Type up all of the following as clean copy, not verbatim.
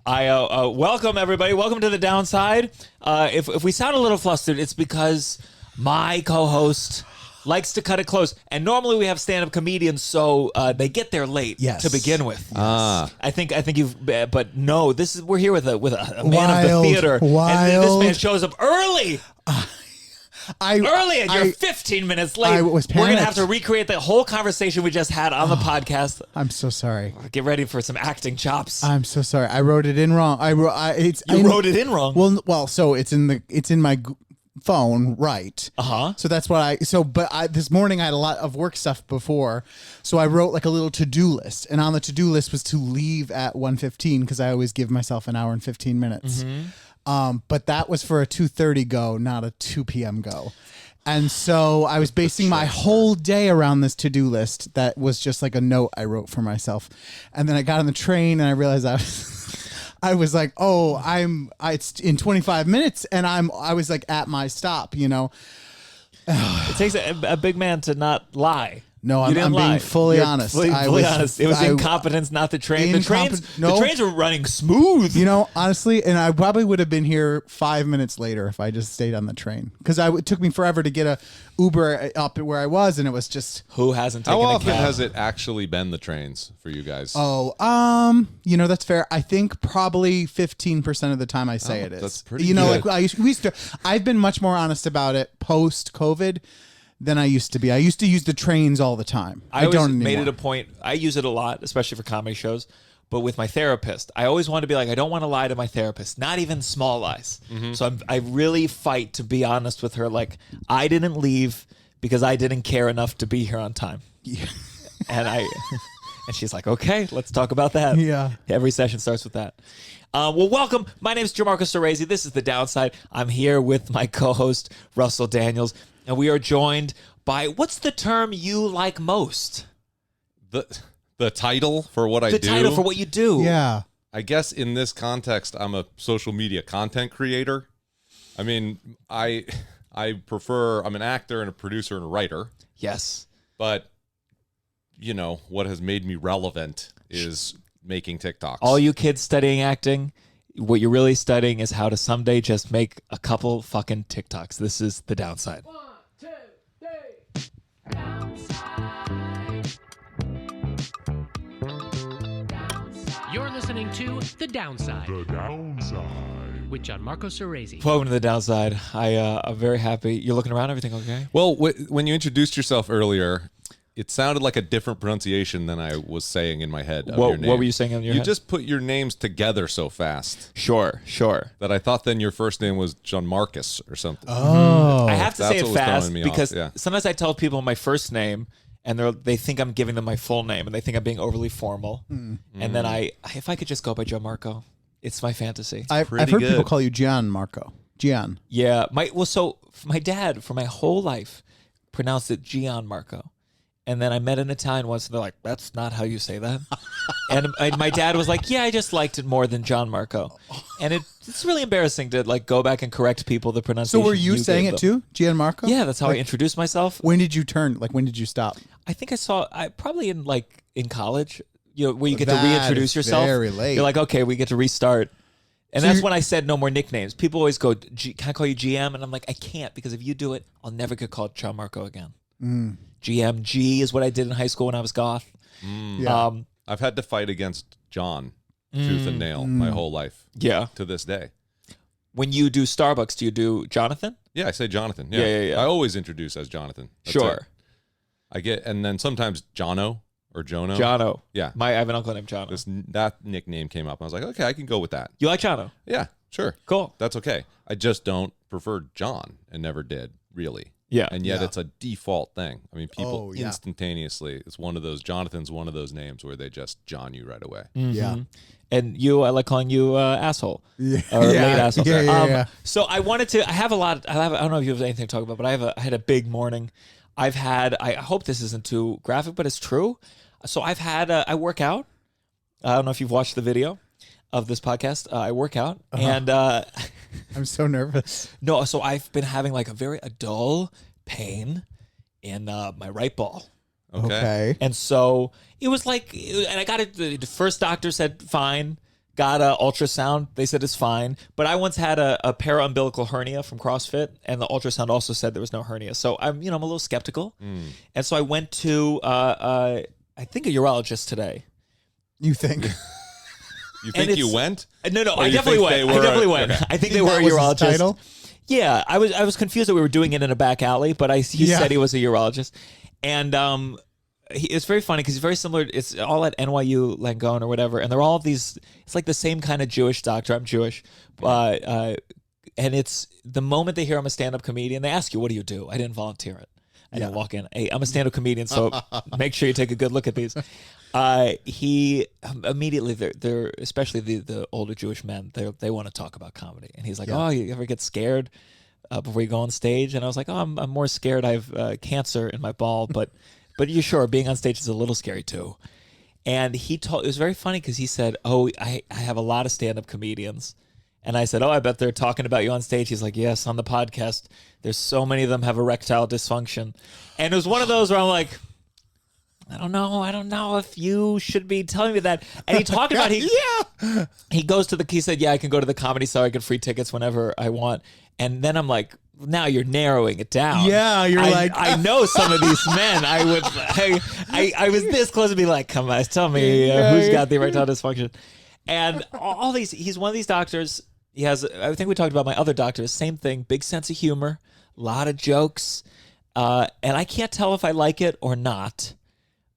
Welcome everybody. Welcome to the downside. If we sound a little flustered, it's because my co-host likes to cut it close. And normally we have stand-up comedians, so they get there late to begin with. Yes. I think you've, but no, we're here with a man of the theater, and this man shows up early. Early, and you're 15 minutes late. I was panicked. We're going to have to recreate the whole conversation we just had on the podcast. I'm so sorry. Get ready for some acting chops. I'm so sorry. I wrote it in wrong. You wrote it in wrong? Well, so it's in my phone, right? So that's what this morning I had a lot of work stuff before, so I wrote like a little to-do list, and on the to-do list was to leave at 1:15 because I always give myself an hour and 15 minutes. But that was for a 2:30 go, not a 2 p.m. go. And so I was basing my whole day around this to-do list that was just like a note I wrote for myself. And then I got on the train and I realized I was like, it's in 25 minutes, and I was like at my stop, you know. It takes a big man to not lie. No, I'm being fully honest. Fully honest. It was incompetence, not the train. The trains were running smooth. You know, honestly, and I probably would have been here 5 minutes later if I just stayed on the train, because it took me forever to get a Uber up where I was, and it was just who hasn't taken How a often cab? has it actually been the trains for you guys? You know, that's fair. I think probably 15% of the time I say it is. That's pretty good. Like I've been much more honest about it post-COVID than I used to be. I used to use the trains all the time. I don't always anymore. made it a point. I use it a lot, especially for comedy shows. But with my therapist, I always want to be like, I don't want to lie to my therapist, not even small lies. So I really fight to be honest with her. Like, I didn't leave because I didn't care enough to be here on time. Yeah. And she's like, okay, let's talk about that. Yeah. Every session starts with that. Well, welcome. My name is Gianmarco Soresi. This is The Downside. I'm here with my co-host, Russell Daniels. And we are joined by, what's the term you like most? The title for what I do? The title for what you do. Yeah. I guess in this context, I'm a social media content creator. I mean, I prefer, I'm an actor and a producer and a writer. Yes. But, you know, what has made me relevant is making TikToks. All you kids studying acting, what you're really studying is how to someday just make a couple fucking TikToks. This is The Downside. 1, 2, 3. Downside. You're listening to The Downside. The Downside. With Gianmarco Soresi. Welcome to The Downside. I'm very happy. You're looking around. Everything okay? Well, when you introduced yourself earlier, it sounded like a different pronunciation than I was saying in my head. Of your name. What were you saying in your head? You just put your names together so fast. Sure. That I thought then your first name was Gianmarcus or something. Oh. I have to say That's it what was fast throwing me because off, yeah. sometimes I tell people my first name and they think I'm giving them my full name and they think I'm being overly formal. And then if I could just go by Gianmarco, it's my fantasy. I've heard people call you Gianmarco. Gian. Yeah. My dad for my whole life pronounced it Gianmarco. And then I met an Italian once, and they're like, that's not how you say that. And my dad was like, yeah, I just liked it more than Gianmarco. And it's really embarrassing to like go back and correct people the pronunciation. So were you saying it too, Gianmarco? Yeah, that's how I introduced myself. When did you turn? Like, when did you stop? I think I probably in college, you know, where you get to reintroduce yourself. Very late. You're like, okay, we get to restart. And that's when I said no more nicknames. People always go, can I call you GM? And I'm like, I can't, because if you do it, I'll never get called Gianmarco again. GMG is what I did in high school when I was goth. Yeah. I've had to fight against John tooth and nail my whole life. Yeah. To this day. When you do Starbucks, do you do Jonathan? Yeah, I say Jonathan. Yeah. I always introduce as Jonathan. That's Sure. it. And then sometimes Jono or Jono. Jono. Yeah. I have an uncle named Jono. That nickname came up. I was like, okay, I can go with that. You like Jono? Yeah, sure. Cool. That's okay. I just don't prefer John and never did, really. Yeah. And yet it's a default thing. I mean, people yeah. instantaneously, it's one of those, Jonathan's one of those names where they just John you right away. Yeah. And I like calling you asshole. Yeah. Or late asshole. Yeah. So I wanted to, I don't know if you have anything to talk about, but I had a big morning. I hope this isn't too graphic, but it's true. So I work out. I don't know if you've watched the video of this podcast. I work out and I'm so nervous. no, so I've been having like a dull pain in my right ball. Okay. And so it was like, and I got it. The first doctor said fine. got an ultrasound. They said it's fine. But I once had a para-umbilical hernia from CrossFit, and the ultrasound also said there was no hernia. So I'm a little skeptical. And so I went to, I think, a urologist today. You think? You think you went? No, Or I you definitely think went. they I were definitely went. okay. I think they were a that was his urologist. title? Yeah, I was confused that we were doing it in a back alley, but he said he was a urologist. And it's very funny because he's very similar. It's all at NYU Langone or whatever, and they're all these. It's like the same kind of Jewish doctor. I'm Jewish, and it's the moment they hear I'm a stand-up comedian, they ask you, "What do you do?" I didn't volunteer it. I didn't walk in. Hey, I'm a stand-up comedian, so make sure you take a good look at these. He immediately, they're especially the older Jewish men, they want to talk about comedy, and he's like, "Oh, you ever get scared before you go on stage?" And I was like, "Oh, I'm more scared. I have cancer in my ball, but you sure being on stage is a little scary too." And it was very funny because he said, "Oh, I have a lot of stand-up comedians." And I said, "Oh, I bet they're talking about you on stage." He's like, "Yes, on the podcast. There's so many of them have erectile dysfunction." And it was one of those where I'm like, I don't know if you should be telling me that. And he talked about he goes to he said, "Yeah, I can go to the Comedy Cellar. I get free tickets whenever I want." And then I'm like, now you're narrowing it down. Yeah, I know some of these men. I was this close to be like, come on, tell me who's got the erectile dysfunction. And all these, he's one of these doctors. He has, I think we talked about my other doctors, same thing, big sense of humor, a lot of jokes. And I can't tell if I like it or not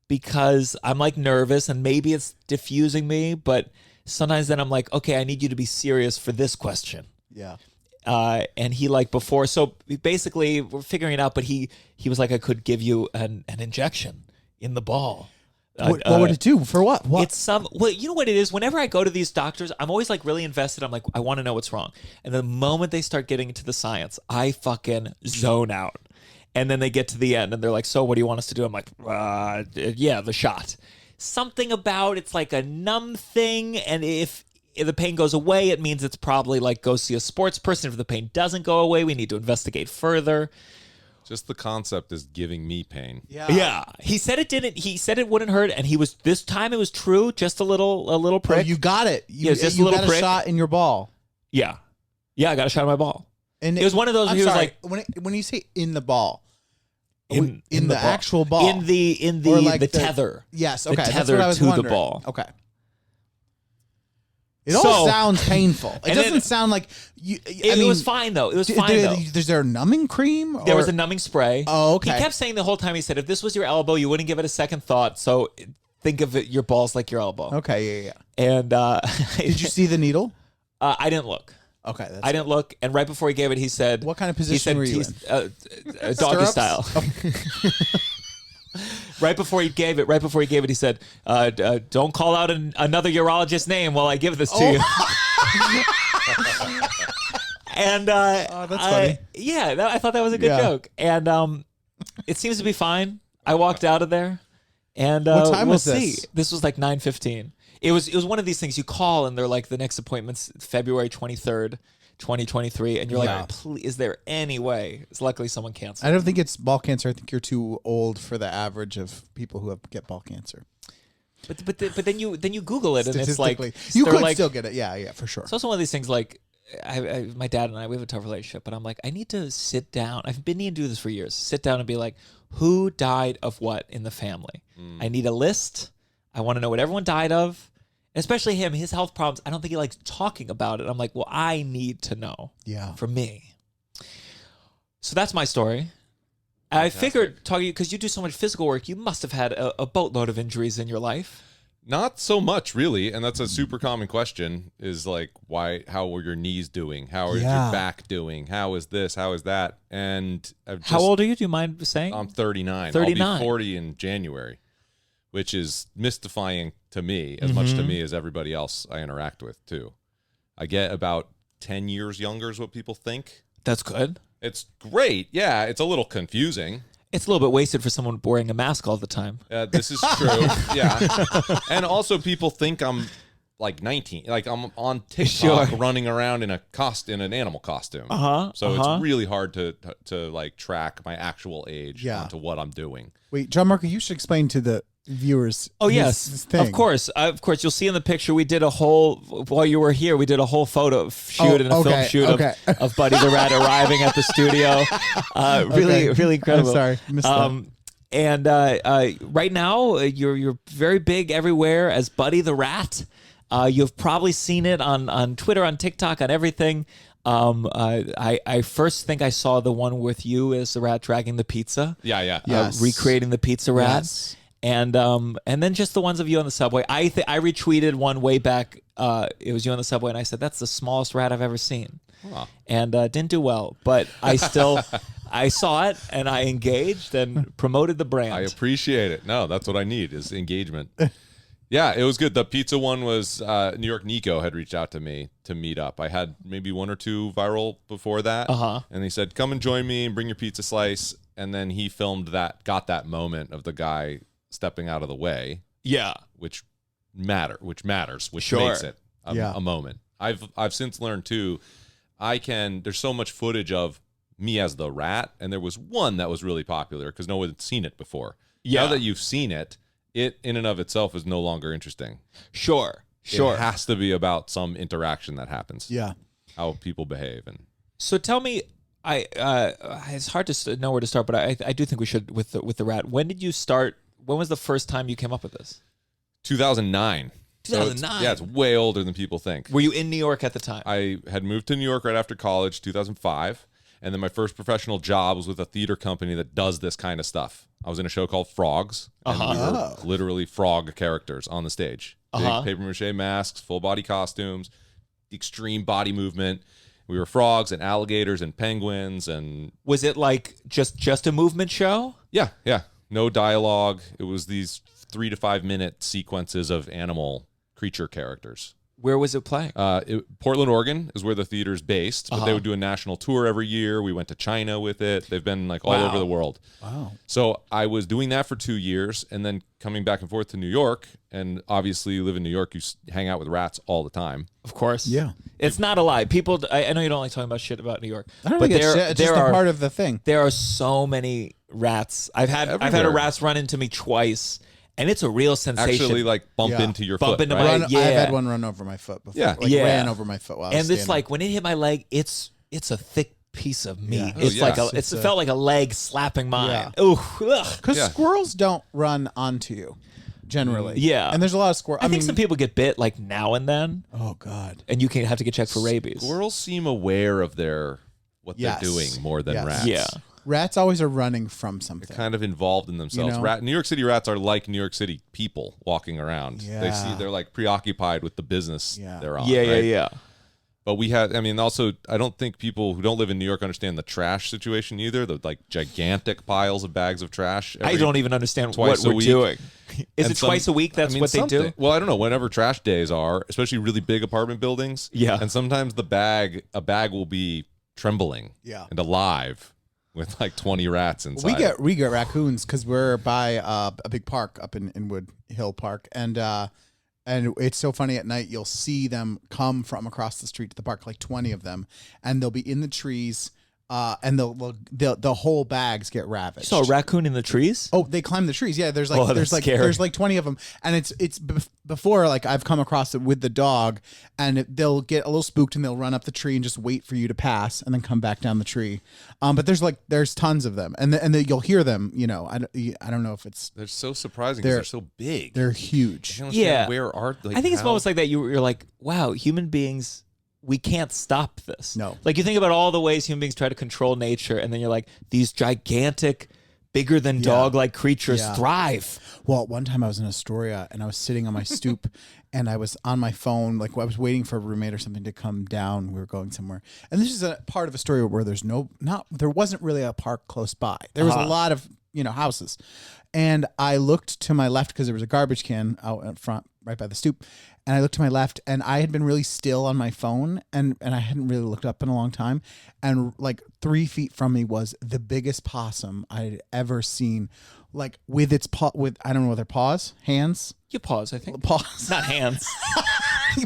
because I'm like nervous and maybe it's diffusing me, but sometimes then I'm like, okay, I need you to be serious for this question. Yeah. And he before, so basically we're figuring it out, but he was like, I could give you an injection in the ball. What would it do? For what? It's you know what it is? Whenever I go to these doctors, I'm always like really invested. I'm like, I want to know what's wrong. And the moment they start getting into the science, I fucking zone out. And then they get to the end and they're like, so what do you want us to do? I'm like, yeah, the shot. Something about it's like a numb thing. And if the pain goes away, it means it's probably like go see a sports person. If the pain doesn't go away, we need to investigate further. Just the concept is giving me pain. Yeah. He said it didn't. He said it wouldn't hurt, and this time it was true. Just a little prick. Oh, you got it. You just a little got prick. a shot in your ball. Yeah, I got a shot in my ball. And it was one of those. Where he was like, when you say in the ball, in the ball. actual ball, in the tether. Yes. Okay. The That's tether what I was to wondering. the ball. Okay. It all sounds painful. It doesn't sound like you. It was fine though. It was fine though. Is there a numbing cream? There was a numbing spray. Oh, okay. He kept saying the whole time. He said, if this was your elbow, you wouldn't give it a second thought. So think of it, your balls like your elbow. Okay. Yeah. And did you see the needle? I didn't look. Okay. I didn't look. And right before he gave it, he said, "What kind of position were you in? Doggy style." Right before he gave it, he said, "Don't call out another urologist's name while I give this to you." And that's funny. I thought that was a good joke. And it seems to be fine. I walked out of there, and what time was see. this? This was like 9:15. It was one of these things you call, and they're like, the next appointment's February 23rd. 2023, and you're like, please, is there any way? It's luckily someone canceled. I don't think it's ball cancer. I think you're too old for the average of people who get ball cancer. But then you Google it, and it's like you could still get it. Yeah, for sure. It's also one of these things like my dad and I, we have a tough relationship, but I'm like, I need to sit down. I've been needing to do this for years. Sit down and be like, who died of what in the family? I need a list. I want to know what everyone died of. Especially him, his health problems. I don't think he likes talking about it. I'm like, well, I need to know. Yeah. For me. So that's my story. I figured, talking because you do so much physical work, you must have had a boatload of injuries in your life. Not so much, really. And that's a super common question is like, how are your knees doing? How is your back doing? How is this? How is that? And how old are you? Do you mind saying? I'm 39. 39. I'll be 40 in January, which is mystifying to me as much to me as everybody else I interact with too. I get about 10 years younger is what people think. That's good. It's great. Yeah, it's a little confusing. It's a little bit wasted for someone wearing a mask all the time. This is true. Yeah. And also people think I'm like 19. Like I'm on TikTok running around in an animal costume. So it's really hard to like track my actual age onto what I'm doing. Wait, Gianmarco, you should explain to the viewers. Oh his yes, thing. of course. You'll see in the picture we did a whole while you were here. We did a whole photo shoot and a film shoot of Buddy the Rat arriving at the studio. Really incredible. I'm sorry, missed that. And right now you're very big everywhere as Buddy the Rat. You've probably seen it on Twitter, on TikTok, on everything. I first think I saw the one with you as the rat dragging the pizza. Yeah. Yes. Recreating the pizza rat. Yes. And then just the ones of you on the subway. I retweeted one way back. It was you on the subway, and I said that's the smallest rat I've ever seen. Huh. And didn't do well, but I still I saw it and I engaged and promoted the brand. I appreciate it. No, that's what I need is engagement. Yeah, it was good. The pizza one was New York Nico had reached out to me to meet up. I had maybe 1 or 2 viral before that. And he said, come and join me and bring your pizza slice. And then he filmed that, got that moment of the guy stepping out of the way. Yeah. Which matters, which Sure. makes it a moment. I've since learned too, there's so much footage of me as the rat. And there was one that was really popular because no one had seen it before. Yeah. Now that you've seen it, it in and of itself is no longer interesting. Sure. It has to be about some interaction that happens. Yeah. How people behave. And So tell me, it's hard to know where to start, but I do think we should with the rat. When did you start? When was the first time you came up with this? 2009. 2009. So it's way older than people think. Were you in New York at the time? I had moved to New York right after college, 2005. And then my first professional job was with a theater company that does this kind of stuff. I was in a show called Frogs. And we were literally frog characters on the stage. Big papier-mâché masks, full-body costumes, extreme body movement. We were frogs and alligators and penguins. And was it like just a movement show? Yeah. No dialogue. It was these 3 to 5 minute sequences of animal creature characters. Where was it playing? Portland, Oregon is where the theater's based, but they would do a national tour every year. We went to China with it. They've been like all over the world. Wow. So I was doing that for 2 years and then coming back and forth to New York. And obviously you live in New York, you hang out with rats all the time. Of course. Yeah. It's not a lie. People, I know you don't like talking about shit about New York. I don't think it's shit. It's just a part of the thing. There are so many rats. I've had a rat run into me twice. And it's a real sensation. Actually, like bump into your Bump foot. into right? my- I've had one run over my foot before. Yeah. Ran over my foot while I was and it's standing. like when it hit my leg, it's a thick piece of meat. Yeah. It's Oh, like yeah. it felt like a leg slapping mine. Yeah. Ooh, ugh. Because squirrels don't run onto you, generally. Yeah. And there's a lot of squirrels. I think some people get bit like now and then, Oh, God. and you can have to get checked for rabies. Squirrels seem aware of what Yes. they're doing more than Yes. rats. Yeah. Rats always are running from something. Kind of involved in themselves. You know? New York City rats are like New York City people walking around. Yeah. They're like preoccupied with the business they're on. Yeah. But also, I don't think people who don't live in New York understand the trash situation either. The like gigantic piles of bags of trash. I don't even understand what twice a we're week. doing. Is And it twice a week? That's what they do? something. Well, I don't know. Whenever trash days are, especially really big apartment buildings. Yeah. And sometimes a bag will be trembling. Yeah. And alive with like 20 rats inside. We get raccoons because we're by a big park up in Inwood Hill Park, and it's so funny at night. You'll see them come from across the street to the park, like 20 of them, and they'll be in the trees. And the whole bags get ravaged. You saw a raccoon in the trees? Oh, they climb the trees. Yeah, there's that's scary. there's like 20 of them, and it's before like I've come across it with the dog, and they'll get a little spooked and they'll run up the tree and just wait for you to pass and then come back down the tree. But there's tons of them, and you'll hear them. You know, I don't know if it's They're so surprising because they're so big. they're huge. I don't understand Yeah. Where are I think it's moments like that you're like, wow, human beings, we can't stop this. No. Like you think about all the ways human beings try to control nature, and then you're like, these gigantic, bigger than dog-like creatures thrive. Well, one time I was in Astoria and I was sitting on my stoop and I was on my phone, like I was waiting for a roommate or something to come down. We were going somewhere. And this is a part of Astoria where there wasn't really a park close by. There was a lot of, houses. And I looked to my left because there was a garbage can out in front, right by the stoop. And I looked to my left and I had been really still on my phone and I hadn't really looked up in a long time. And like 3 feet from me was the biggest possum I'd ever seen. Like with its I don't know what their paws, hands. You pause, I think. Paws. Not hands.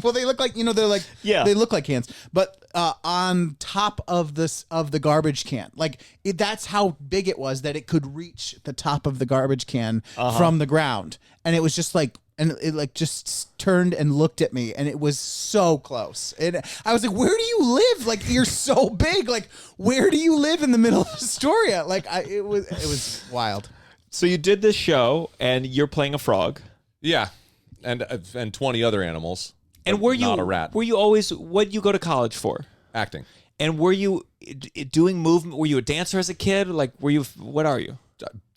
Well, they look like they're like they look like cans, but on top of the garbage can, like that's how big it was that it could reach the top of the garbage can from the ground, and it was just like. And it like just turned and looked at me, and it was so close. And I was like, "Where do you live? Like you're so big. Like where do you live in the middle of Astoria?" Like it was wild. So you did this show, and you're playing a frog. Yeah, and 20 other animals. And were you not a rat? Were you always what you go to college for? Acting. And were you doing movement? Were you a dancer as a kid? Like were you? What are you?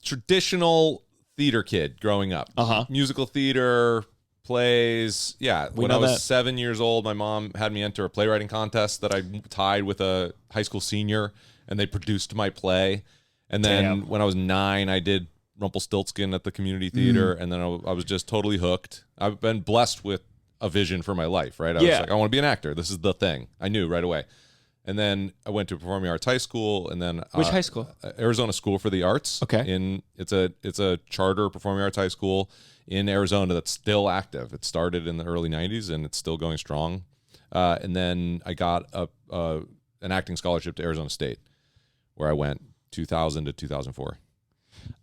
Traditional theater kid growing up. Musical theater, plays. Yeah. When I was 7 years old, my mom had me enter a playwriting contest that I tied with a high school senior, and they produced my play. And then when I was 9, I did Rumpelstiltskin at the community theater, and then I was just totally hooked. I've been blessed with a vision for my life, right? I was like, I want to be an actor. This is the thing. I knew right away. And then I went to performing arts high school, and then which high school? Arizona School for the Arts. Okay, it's a charter performing arts high school in Arizona that's still active. It started in the early '90s, and it's still going strong. And then I got an acting scholarship to Arizona State, where I went 2000 to 2004.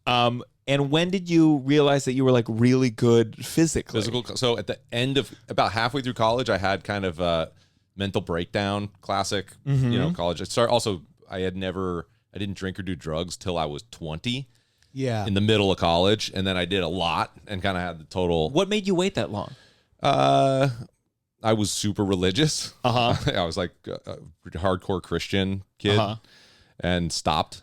And when did you realize that you were like really good physically? So at the end of about halfway through college, I had kind of a mental breakdown, classic, college. I didn't drink or do drugs till I was 20. Yeah. In the middle of college, and then I did a lot and kind of had the total. What made you wait that long? I was super religious. I was like a hardcore Christian kid, and stopped.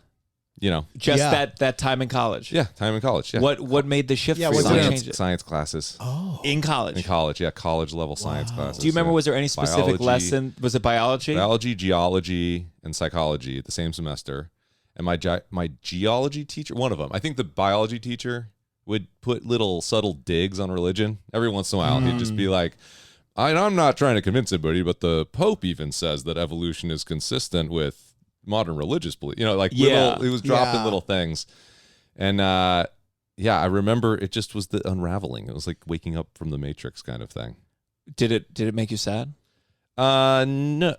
That time in college. Yeah, time in college. Yeah. What made the shift? For you? Science classes. Oh, in college. In college, yeah, college level science classes. Do you remember? Was there any specific lesson? Was it biology? Biology, geology, and psychology the same semester. And my geology teacher, one of them, I think the biology teacher would put little subtle digs on religion every once in a while. He'd just be like, I'm not trying to convince anybody, but the Pope even says that evolution is consistent with modern religious belief. He was dropping little things. And I remember it just was the unraveling. It was like waking up from the Matrix kind of thing. Did it make you sad? No.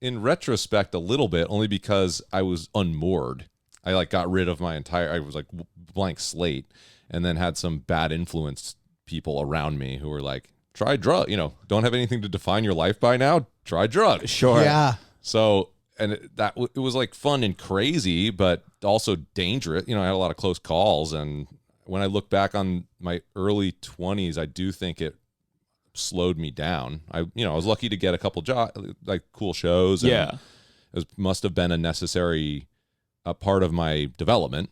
In retrospect, a little bit, only because I was unmoored. I got rid of I was like blank slate, and then had some bad influenced people around me who were like, try drug, don't have anything to define your life by now. Try drugs. Sure. Yeah. So, and it was like fun and crazy, but also dangerous. I had a lot of close calls. And when I look back on my early 20s, I do think it slowed me down. I was lucky to get a couple cool shows. And it must have been a necessary part of my development,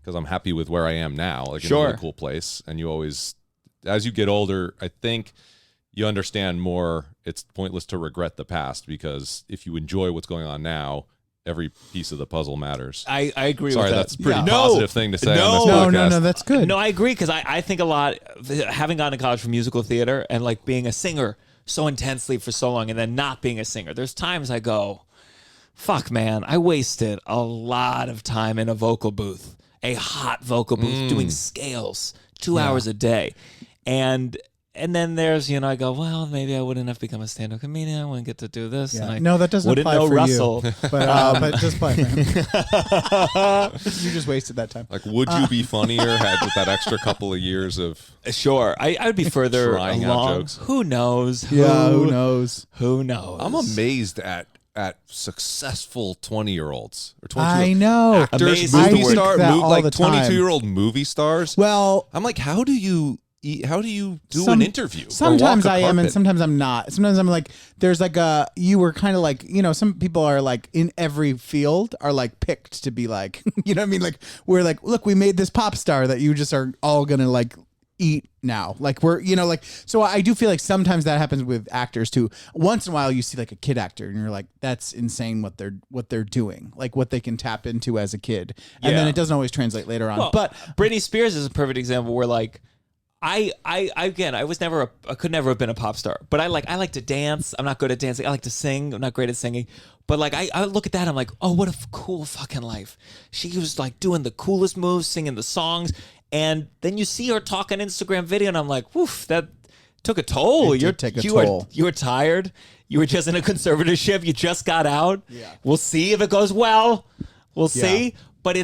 because I'm happy with where I am now. Like in a really cool place. And you always, as you get older, I think you understand more. It's pointless to regret the past, because if you enjoy what's going on now, every piece of the puzzle matters. I agree Sorry, with that. that's a pretty positive thing to say on this podcast. No, that's good. No, I agree, because I think a lot, having gone to college for musical theater and like being a singer so intensely for so long and then not being a singer, there's times I go, fuck, man, I wasted a lot of time in a vocal booth, a hot vocal booth, doing scales 2 hours a day. And then there's, I go, well, maybe I wouldn't have become a stand-up comedian. I wouldn't get to do this. Yeah. And that doesn't wouldn't apply know for Russell. you. But it does apply for him. You just wasted that time. Like, would you be funnier with that extra couple of years of... Sure. I would be further trying along. out jokes. Who knows? Yeah, who knows? Who knows? I'm amazed at successful 20-year-olds or 22-year-olds. I know. Actors, Amazing. movie stars, all the time. 22-year-old movie stars. Well, I'm like, how do you do an interview? Sometimes I am, and carpet? sometimes I'm not. Sometimes I'm like, there's like you were kind of like, some people are like in every field are like picked to be like, you know what I mean? Like, we're like, look, we made this pop star that you just are all gonna like eat now. Like we're, so I do feel like sometimes that happens with actors too. Once in a while you see like a kid actor and you're like, that's insane what they're doing, like what they can tap into as a kid. And then it doesn't always translate later on. Well, but Britney Spears is a perfect example where like, I could never have been a pop star, but I like to dance. I'm not good at dancing. I like to sing. I'm not great at singing, but like I look at that, I'm like, oh, what a cool fucking life. She was like doing the coolest moves, singing the songs, and then you see her talk on Instagram video, and I'm like, woof, took a toll. It did take a toll. You were tired. You were just in a conservatorship. You just got out. Yeah. We'll see if it goes well. We'll Yeah. see. But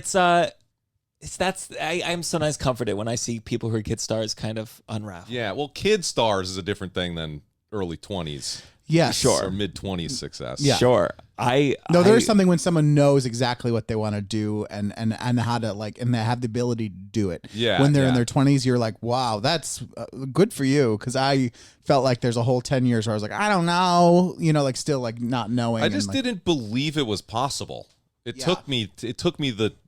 I'm sometimes comforted when I see people who are kid stars kind of unravel. Yeah, well, kid stars is a different thing than early 20s. Yes. Or mid 20s success. Yeah. Sure. There's something when someone knows exactly what they want to do and how to and they have the ability to do it. Yeah. When they're in their 20s, you're like, wow, that's good for you. Because I felt like there's a whole 10 years where I was like, I don't know, still not knowing. I just didn't believe it was possible. It took me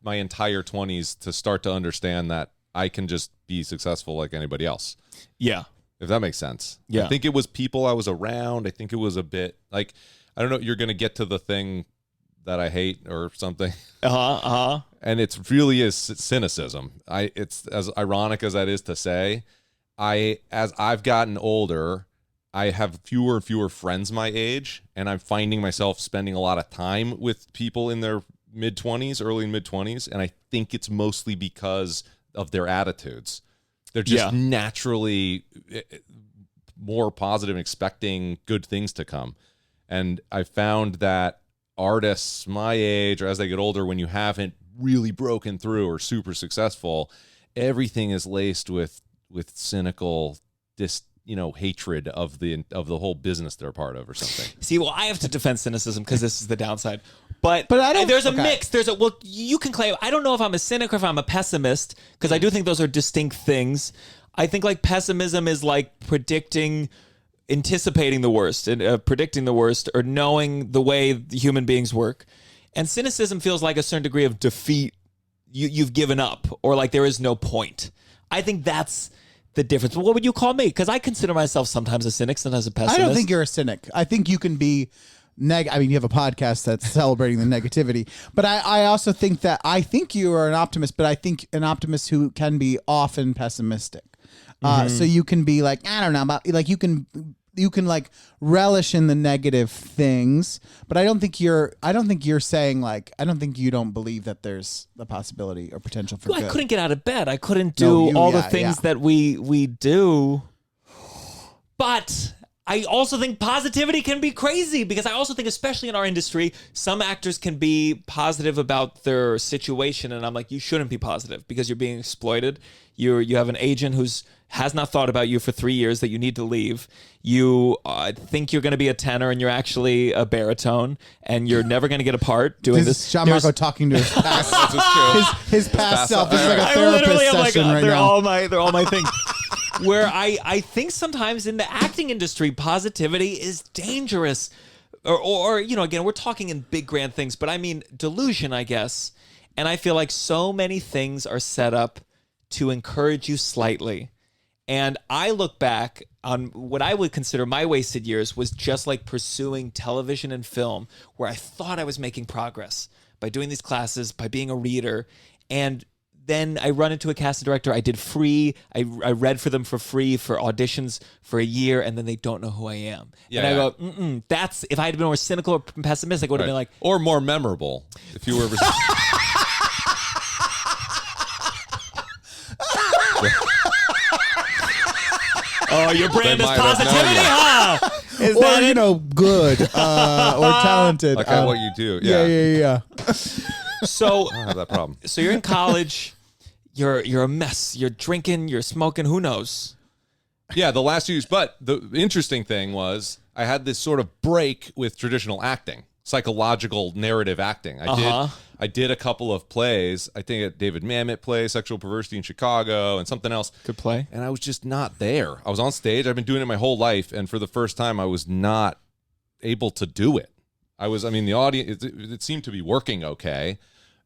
my entire 20s to start to understand that I can just be successful like anybody else. Yeah. If that makes sense. Yeah. I think it was people I was around. I think it was a bit like, I don't know, you're going to get to the thing that I hate or something. And it really is cynicism. It's as ironic as that is to say, as I've gotten older, I have fewer and fewer friends my age, and I'm finding myself spending a lot of time with people in their mid-20s, early and mid-20s, and I think it's mostly because of their attitudes. They're just naturally more positive and expecting good things to come. And I found that artists my age, or as they get older, when you haven't really broken through or super successful, everything is laced with cynical hatred of the whole business they're a part of or something. See, well, I have to defend cynicism because this is the downside. But I don't, there's a mix. You can claim, I don't know if I'm a cynic or if I'm a pessimist, because I do think those are distinct things. I think pessimism is anticipating the worst and predicting the worst, or knowing the way human beings work. And cynicism feels like a certain degree of defeat. You've given up, or there is no point. I think that's the difference. But what would you call me? Because I consider myself sometimes a cynic, sometimes a pessimist. I don't think you're a cynic. I think you can be you have a podcast that's celebrating the negativity. But I also think you are an optimist, but I think an optimist who can be often pessimistic. So you can be I don't know about you can relish in the negative things, but I don't think you're saying I don't think you don't believe that there's the possibility or potential for good. I couldn't get out of bed. I couldn't do the things that we do. But I also think positivity can be crazy, because I also think, especially in our industry, some actors can be positive about their situation, and I'm like, you shouldn't be positive because you're being exploited. You have an agent who's has not thought about you for 3 years that you need to leave. You think you're going to be a tenor and you're actually a baritone, and you're never going to get a part doing this. Gianmarco talking to his past, his past self. This is like a therapist session right they're now. They're all my things. Where I think sometimes in the acting industry, positivity is dangerous. Or again, we're talking in big grand things, but I mean delusion, I guess. And I feel like so many things are set up to encourage you slightly. And I look back on what I would consider my wasted years was just pursuing television and film, where I thought I was making progress by doing these classes, by being a reader. And then I run into a casting director. I did free. I read for them for free for auditions for a year, and then they don't know who I am. Yeah, and I go, that's, if I had been more cynical or pessimistic, I would have been like. Or more memorable, if you were. Oh, your brand They is might have known positivity, you. huh? Is Or that it? good or talented. Like what you do. Yeah. So I don't have that problem. So you're in college. You're a mess. You're drinking. You're smoking. Who knows? Yeah, the last 2 years. But the interesting thing was I had this sort of break with traditional acting, psychological narrative acting. I did a couple of plays. I think a David Mamet play, Sexual Perversity in Chicago, and something else. Good play. And I was just not there. I was on stage. I've been doing it my whole life. And for the first time, I was not able to do it. The audience, it seemed to be working okay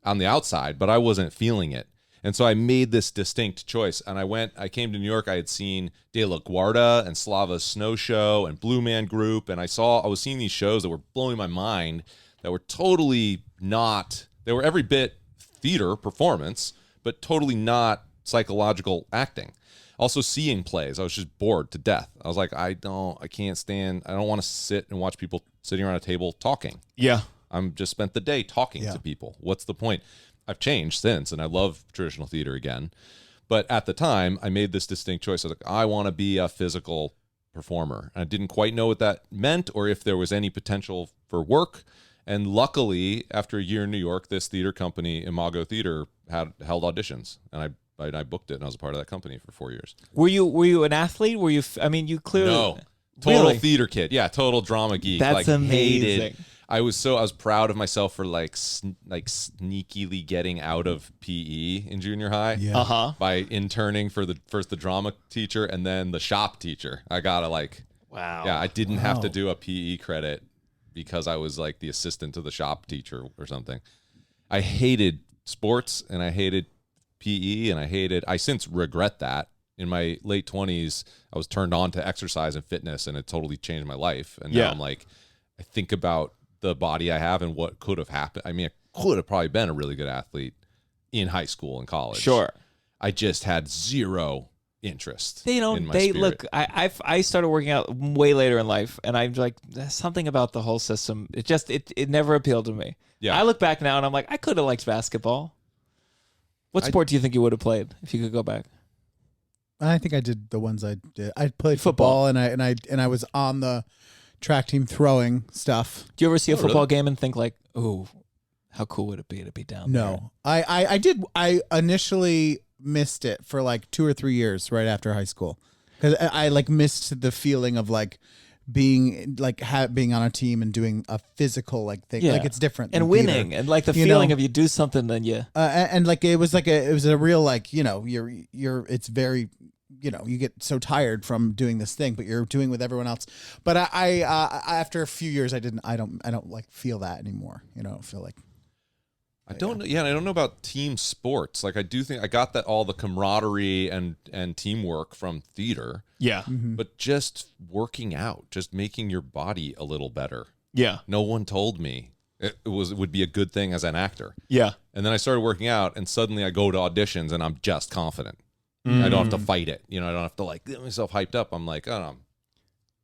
on the outside, but I wasn't feeling it. And so I made this distinct choice. And I came to New York. I had seen De La Guarda and Slava's Snow Show and Blue Man Group. And I was seeing these shows that were blowing my mind, that were totally not, they were every bit theater performance, but totally not psychological acting. Also seeing plays, I was just bored to death. I was like, I don't want to sit and watch people sitting around a table talking. Yeah. I'm just spent the day talking to people. What's the point? I've changed since, and I love traditional theater again. But at the time, I made this distinct choice. I was like, I want to be a physical performer. I didn't quite know what that meant or if there was any potential for work. And luckily, after a year in New York, this theater company, Imago Theater, held auditions, and I booked it, and I was a part of that company for 4 years. Were you an athlete? Were you? I mean, you clearly No, total Really? theater kid. Yeah, total drama geek. That's amazing. Hated. I was proud of myself for like sneakily getting out of PE in junior high. Yeah. By interning for the drama teacher and then the shop teacher. I gotta Wow. Yeah, I didn't have to do a PE credit because I was like the assistant to the shop teacher or something. I hated sports and I hated PE and I since regret that. In my late 20s, I was turned on to exercise and fitness, and it totally changed my life. And now I'm like, I think about the body I have and what could have happened. I mean, I could have probably been a really good athlete in high school and college. Sure. I just had zero interest. They don't. In my They spirit. look. I started working out way later in life, and I'm like, there's something about the whole system. It never appealed to me. Yeah. I look back now, and I'm like, I could have liked basketball. What sport do you think you would have played if you could go back? I think I did the ones I did. I played Football. football, and I was on the track team throwing stuff. Do you ever see a football really? game and think like, ooh, how cool would it be to be down there? No, I did. I initially missed it for like 2 or 3 years right after high school because I like missed the feeling of like being being on a team and doing a physical like thing. Yeah. Like it's different And than winning, theater. and like the You feeling know? of you do something, then you. And like it was a real like you're it's very you get so tired from doing this thing, but you're doing with everyone else. But I after a few years I don't like feel that anymore. I don't feel like. I don't know. Yeah, I don't know about team sports. Like I do think I got that all the camaraderie and teamwork from theater, Yeah. but just working out, just making your body a little better. Yeah. No one told me it would be a good thing as an actor. Yeah. And then I started working out, and suddenly I go to auditions, and I'm just confident. I don't have to fight it. I don't have to like get myself hyped up. I'm like, oh, no,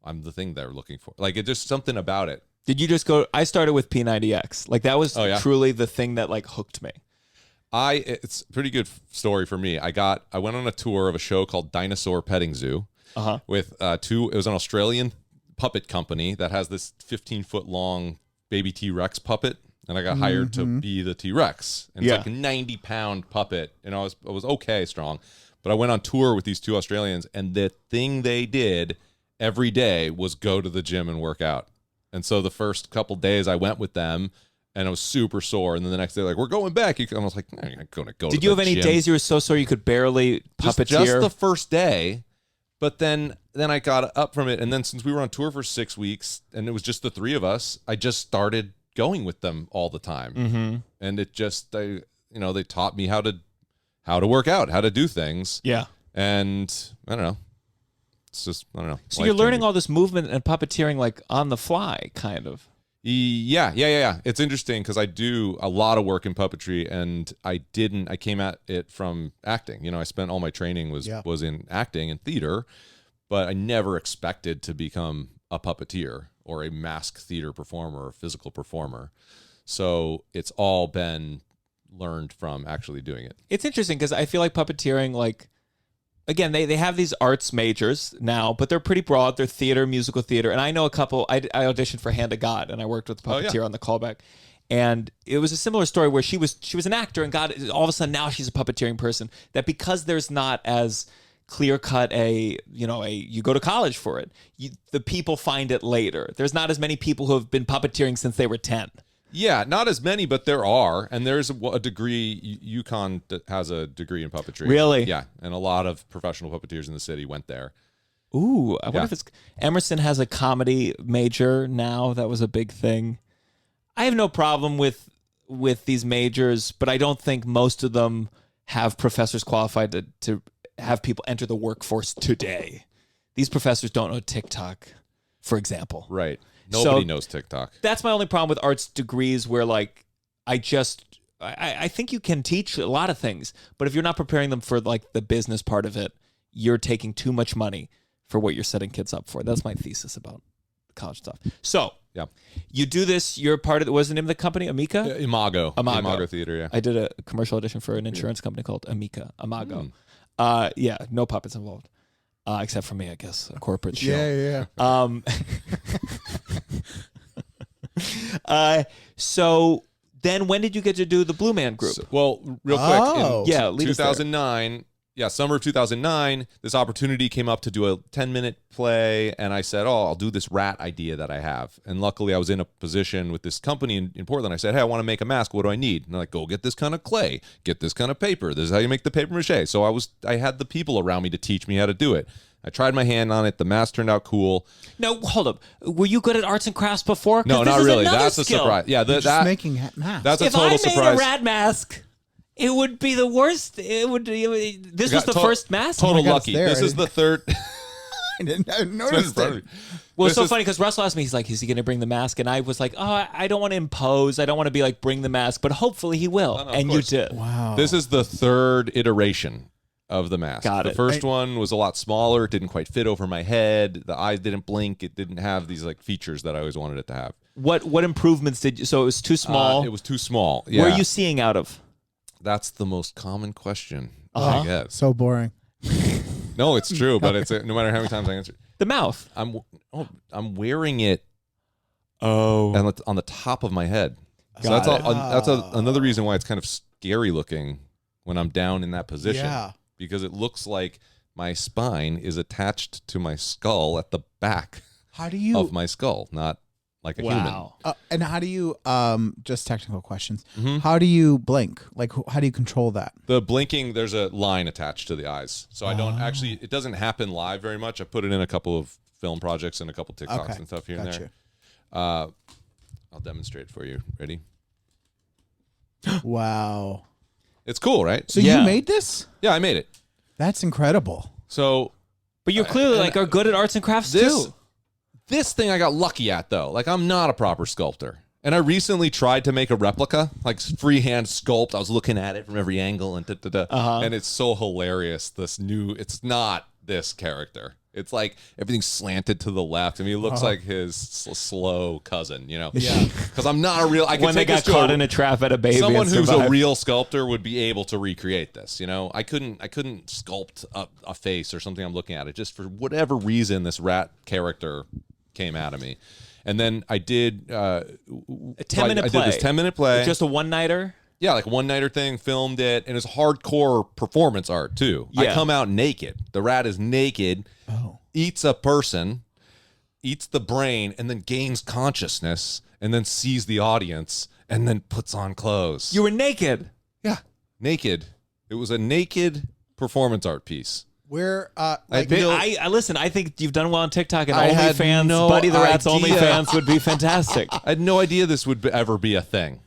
I'm the thing they're looking for. Like, it's just something about it. Did you just go? I started with P90X. Like that was truly the thing that like hooked me. It's a pretty good story for me. I went on a tour of a show called Dinosaur Petting Zoo with it was an Australian puppet company that has this 15-foot long baby T-Rex puppet. And I got hired to be the T-Rex. And it's like a 90-pound puppet. And I was okay strong. But I went on tour with these two Australians, and the thing they did every day was go to the gym and work out. And so the first couple days I went with them, and I was super sore. And then the next day, like, we're going back. I was like, I'm not going to go. Did you have any days you were so sore you could barely puppeteer? Just the first day. But then I got up from it. And then since we were on tour for 6 weeks, and it was just the three of us, I just started going with them all the time. And it just, they taught me how to work out, how to do things. Yeah. And I don't know. It's just, I don't know. So you're learning all this movement and puppeteering like on the fly, kind of. Yeah. It's interesting because I do a lot of work in puppetry, and I came at it from acting. I spent all my training was in acting and theater, but I never expected to become a puppeteer or a mask theater performer or physical performer. So it's all been learned from actually doing it. It's interesting because I feel like puppeteering, like, again, they have these arts majors now, but they're pretty broad. They're theater, musical theater. And I know a couple, I auditioned for Hand of God, and I worked with the puppeteer on the callback. And it was a similar story where she was an actor, and all of a sudden now she's a puppeteering person. That because there's not as clear cut you go to college for it. The people find it later. There's not as many people who have been puppeteering since they were 10. Yeah, not as many, but there are. And there's a degree, UConn has a degree in puppetry. Really? Yeah, and a lot of professional puppeteers in the city went there. Ooh, I wonder if it's... Emerson has a comedy major now. That was a big thing. I have no problem with these majors, but I don't think most of them have professors qualified to have people enter the workforce today. These professors don't know TikTok, for example. Right. Nobody knows TikTok. That's my only problem with arts degrees, where like I think you can teach a lot of things, but if you're not preparing them for like the business part of it, you're taking too much money for what you're setting kids up for. That's my thesis about college stuff. So yeah, you do this. You're part of the, what's the name of the company? Amica? Imago Theater. Yeah, I did a commercial audition for an insurance company called Imago. Yeah, no puppets involved. except for me, I guess, a corporate show. Yeah. So then when did you get to do the Blue Man Group? Well, real quick, in lead us there. 2009, summer of 2009, this opportunity came up to do a 10-minute play, and I said, I'll do this rat idea that I have. And luckily, I was in a position with this company in Portland. I said, hey, I want to make a mask. What do I need? And they're like, go get this kind of clay, get this kind of paper. This is how you make the paper mache. So I had the people around me to teach me how to do it. I tried my hand on it. The mask turned out cool. No, hold up. Were you good at arts and crafts before? No, not really. That's a surprise. Yeah, just making masks. That's a if total I surprise. made a rat mask, it would be the worst. This was the first mask? Total God, lucky. it's there. This is the third. I didn't notice it. Well, it's so funny because Russell asked me, he's like, is he going to bring the mask? And I was like, I don't want to impose. I don't want to be like, bring the mask, but hopefully he will. No, and you did. Wow. This is the third iteration of the mask. Got the it. first one was a lot smaller. It didn't quite fit over my head. The eyes didn't blink. It didn't have these like features that I always wanted it to have. What improvements did you? So it was too small. It was too small. Yeah. Where are you seeing out of? That's the most common question Uh-huh. I get. So boring. No, it's true, but it's no matter how many times I answer. The mouth. I'm wearing it. Oh. On the top of my head. So Got that's it. another reason why it's kind of scary looking when I'm down in that position. Yeah. Because it looks like my spine is attached to my skull at the back How do you of my skull, not like a Wow. and how do you just technical questions. Mhm. How do you blink? Like how do you control that? human. The blinking, there's a line attached to the eyes. So I don't actually, it doesn't happen live very much. I put it in a couple of film projects and a couple TikToks Okay. and stuff here Gotcha. and there. I'll demonstrate for you. Ready? Wow. It's cool, right? So Yeah. you made this? Yeah, I made it. That's incredible. So But you're clearly and like are good at arts and crafts this too. this thing I got lucky at though. Like I'm not a proper sculptor. And I recently tried to make a replica, like freehand sculpt. I was looking at it from every angle and and it's so hilarious. It's not this character. It's like everything's slanted to the left. I mean, he looks like his slow cousin, you know? Yeah. Because I'm not a real. I When could they take got this to caught in a trap at a baby. someone and who's a survived. real sculptor would be able to recreate this. You know, I couldn't sculpt a face or something I'm looking at. It just for whatever reason, this rat character came out of me. And then I did a 10-minute I play. did this 10-minute play. Just a one-nighter. Yeah, like a one-nighter thing, filmed it, and it's hardcore performance art, too. I Yeah. come out naked. The rat is naked, eats a person, eats the brain, and then gains consciousness, and then sees the audience, and then puts on clothes. You were naked. Yeah, naked. It was a naked performance art piece. Where like, I listen. I think you've done well on TikTok and I had OnlyFans. no Buddy the Rat's idea. OnlyFans would be fantastic. I had no idea this would ever be a thing.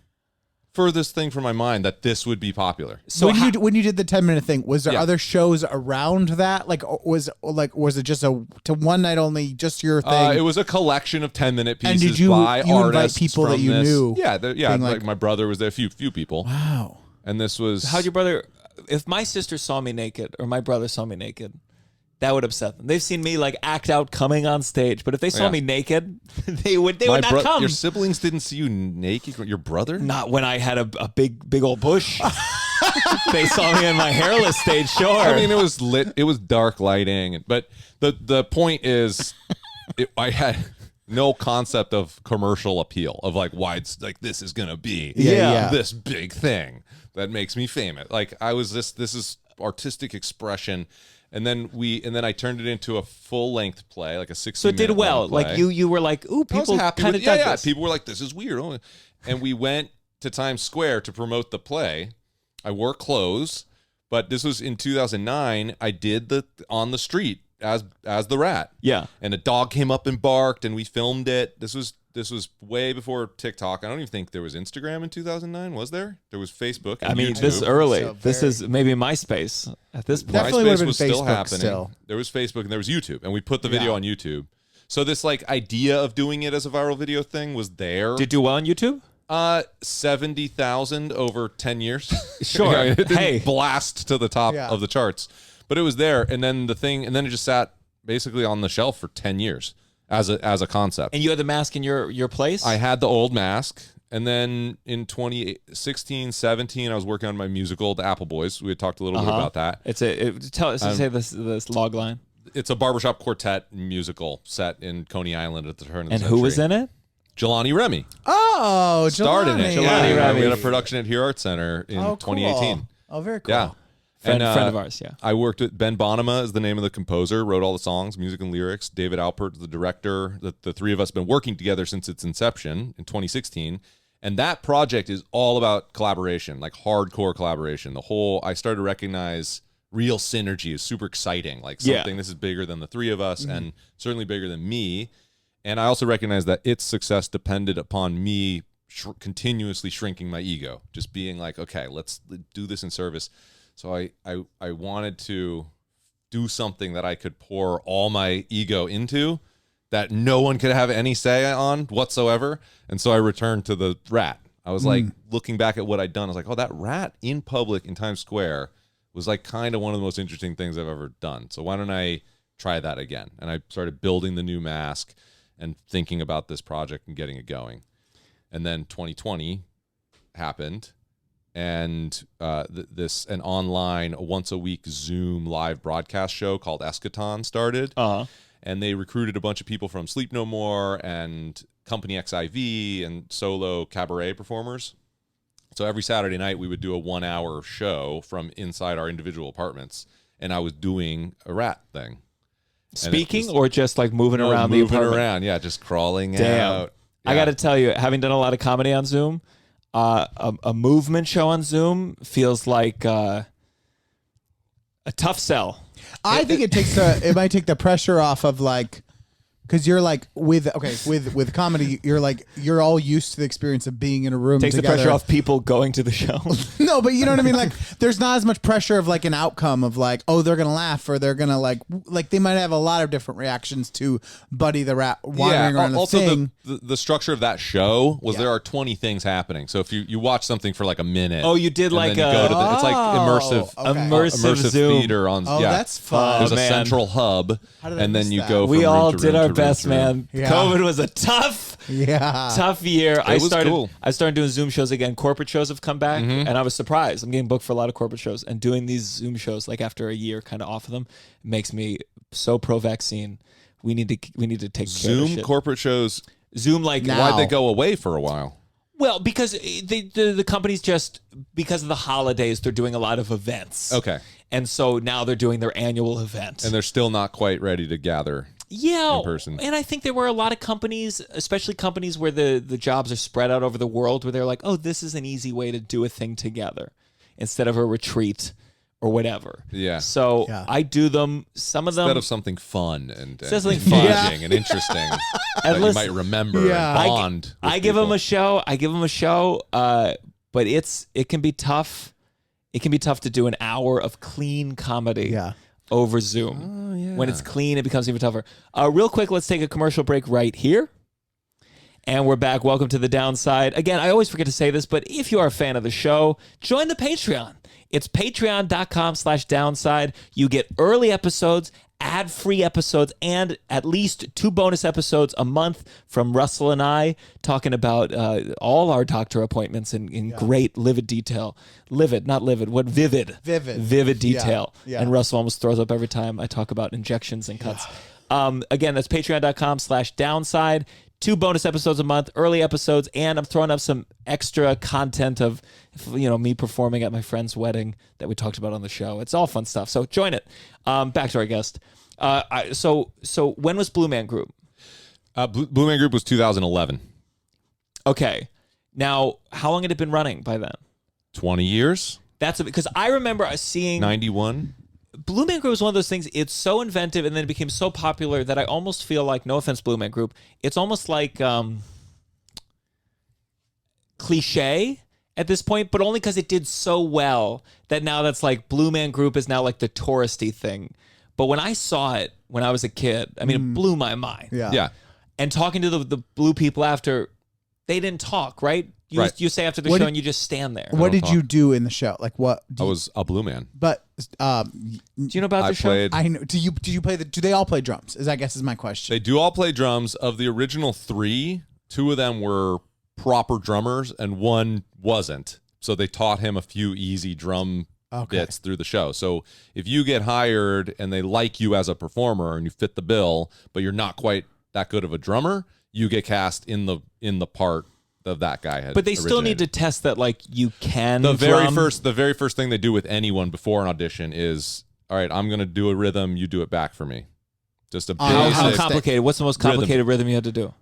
Furthest thing from my mind that this would be popular. So when you did the 10-minute thing, was there Yeah. other shows around that? Like was it just to one night only, just your thing? It was a collection of 10-minute pieces And did you by invite artists people that from you this. knew? Yeah, being like my brother was there, a few people. Wow. And this was how'd your brother? If my sister saw me naked or my brother saw me naked, that would upset them. They've seen me like act out coming on stage, but if they saw Yeah. me naked, they would not come. Your siblings didn't see you naked. Your brother? Not when I had a big old bush. They saw me in my hairless stage, sure. I mean, it was lit. It was dark lighting, but the point is, I had no concept of commercial appeal of like why it's like this is gonna be Yeah. this big thing that makes me famous. Like I was this is artistic expression. And then I turned it into a full length play, like a 60. So it did well. Like you were like, ooh, I was people happy kind with of dug yeah. this. People were like, this is weird. Oh. And we went to Times Square to promote the play. I wore clothes, but this was in 2009. I did the on the street as the rat. Yeah. And a dog came up and barked, and we filmed it. This was way before TikTok. I don't even think there was Instagram in 2009. Was there? There was Facebook. And I mean, YouTube. this early. So This very- is maybe MySpace at this point. Definitely would've MySpace been was still Facebook happening. still. There was Facebook and there was YouTube, and we put the video Yeah. on YouTube. So this like idea of doing it as a viral video thing was there. Did you do well on YouTube? 70,000 over 10 years. Sure. Yeah, it didn't Hey. blast to the top Yeah. of the charts, but it was there. And then it just sat basically on the shelf for 10 years as a concept. And you had the mask in your place? I had the old mask. And then in 2016, 17, I was working on my musical, The Apple Boys. We had talked a little bit about that. Tell us say this log line. it's a barbershop quartet musical set in Coney Island at the turn of the And century. who was in it? Jelani Remy. Oh, Starred in it. Jelani. Jelani Yeah, Remy. we had a production at Here Arts Center in Oh, 2018. cool. Oh, very cool. Yeah. Friend And, of ours, yeah. I worked with Ben Bonema is the name of the composer, wrote all the songs, music and lyrics. David Alpert, the director. The three of us have been working together since its inception in 2016. And that project is all about collaboration, like hardcore collaboration. I started to recognize real synergy is super exciting. Like something, this is bigger than the three of us and certainly bigger than me. And I also recognize that its success depended upon me continuously shrinking my ego, just being like, okay, let's do this in service. So I wanted to do something that I could pour all my ego into that no one could have any say on whatsoever. And so I returned to the rat. I was like, looking back at what I'd done, I was like, oh, that rat in public in Times Square was like kind of one of the most interesting things I've ever done. So why don't I try that again? And I started building the new mask and thinking about this project and getting it going. And then 2020 happened. And an online once a week Zoom live broadcast show called Eschaton started. And they recruited a bunch of people from Sleep No More and Company XIV and solo cabaret performers. So every Saturday night we would do a 1 hour show from inside our individual apartments. And I was doing a rat thing. Speaking or just like moving around the moving apartment? around, yeah, just crawling Damn. out. I got to tell you, having done a lot of comedy on Zoom, a movement show on Zoom feels like a tough sell. I think it might take the pressure off of like, because you're like with comedy, you're all used to the experience of being in a room Takes together. the pressure off people going to the show. No, but you know what I mean? Like, there's not as much pressure of like an outcome of like, oh, they're going to laugh or they're going to like they might have a lot of different reactions to Buddy the Rat wandering around the also thing. the structure of that show was there are 20 things happening. So if you watch something for like a minute. Oh, you did and like then you go to it's like immersive. okay. Immersive Zoom. theater on. Oh, that's fun. There's a man. central hub, How did I and then miss you that? go. From We room all to did room our to room best, to room. man. Yeah. COVID was a tough Yeah. year. was cool. I started doing Zoom shows again. Corporate shows have come back, and I was surprised. I'm getting booked for a lot of corporate shows, and doing these Zoom shows like after a year, kind of off of them, makes me so pro-vaccine. We need to take care of Zoom shit. corporate shows. Zoom like Now. Why'd they go away for a while? Well, because the companies just because of the holidays, they're doing a lot of events. Okay, And so now they're doing their annual event. and they're still not quite ready to gather. Yeah, in person. And I think there were a lot of companies, especially companies where the jobs are spread out over the world, where they're like, oh, this is an easy way to do a thing together instead of a retreat or whatever. Yeah. So Yeah. I do them. Some of them. Instead of something fun and something fun. engaging and interesting that you listen, might remember Yeah. and bond. I give them a show. But it can be tough. It can be tough to do an hour of clean comedy. Yeah. Over Zoom. When it's clean, it becomes even tougher. Real quick, let's take a commercial break right here. And we're back. Welcome to The Downside. Again, I always forget to say this, but if you are a fan of the show, join the Patreon. It's patreon.com/downside. You get early episodes, ad-free episodes, and at least 2 bonus episodes a month from Russell and I talking about all our doctor appointments in great vivid detail. Vivid detail. Yeah. And Russell almost throws up every time I talk about injections and cuts. Again, that's patreon.com/downside. 2 bonus episodes a month, early episodes, and I'm throwing up some extra content of, me performing at my friend's wedding that we talked about on the show. It's all fun stuff. So join it. Back to our guest. So when was Blue Man Group? Blue Man Group was 2011. Okay. Now, how long had it been running by then? 20 years? Because I remember seeing 91? Blue Man Group was one of those things. It's so inventive, and then it became so popular that I almost feel like, no offense, Blue Man Group, it's almost like cliche at this point, but only because it did so well that now that's like Blue Man Group is now like the touristy thing. But when I saw it when I was a kid, I mean, it blew my mind. Yeah. And talking to the blue people after, they didn't talk, right? You say after the show and you just stand there. What did you do in the show? Like what? I was a Blue Man. But Do you know about I the show? played. I know. Did you play do they all play drums? I guess is my question. They do all play drums. Of the original 3, 2 of them were proper drummers and one wasn't. So they taught him a few easy drum bits through the show. So if you get hired and they like you as a performer and you fit the bill, but you're not quite that good of a drummer, you get cast in the part of that guy had. But they still need to test that, like, you can the very drum. first thing they do with anyone before an audition is, all right, I'm gonna do a rhythm, you do it back for me. Just a basic. How complicated? What's the most complicated rhythm you had to do?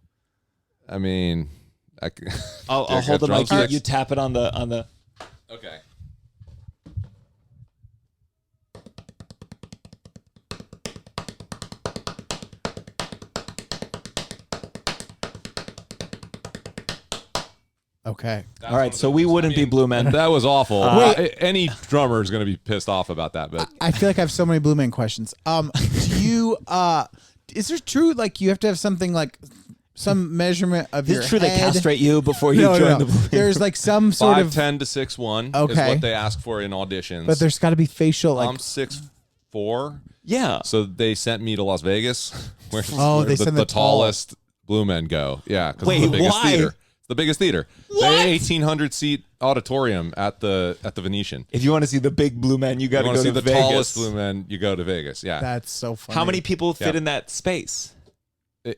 I mean, I'll hold the mic. You tap it on the. Okay. Okay. All right, so we wouldn't be Blue Men. That was awful. Any drummer is going to be pissed off about that. But I feel like I have so many Blue Man questions. Do you is it true like you have to have something like some measurement of your Is it true they head? castrate you before you join the Blue Men? There's like some sort of 5'10" to 6'1" is Okay. what they ask for in auditions. but there's got to be facial like I'm 6'4", Yeah. so they sent me to Las Vegas, where, Oh, where they the, send the the tall- tallest Blue Men go. Yeah, because Wait, it's the biggest why? theater. It's the biggest theater. What? The 1,800 seat auditorium at the Venetian. If you want to see the big Blue Men, you got You to want go to to see the Vegas. tallest Blue Men, you go to Vegas. Yeah. that's so funny. How many people fit Yeah. in that space?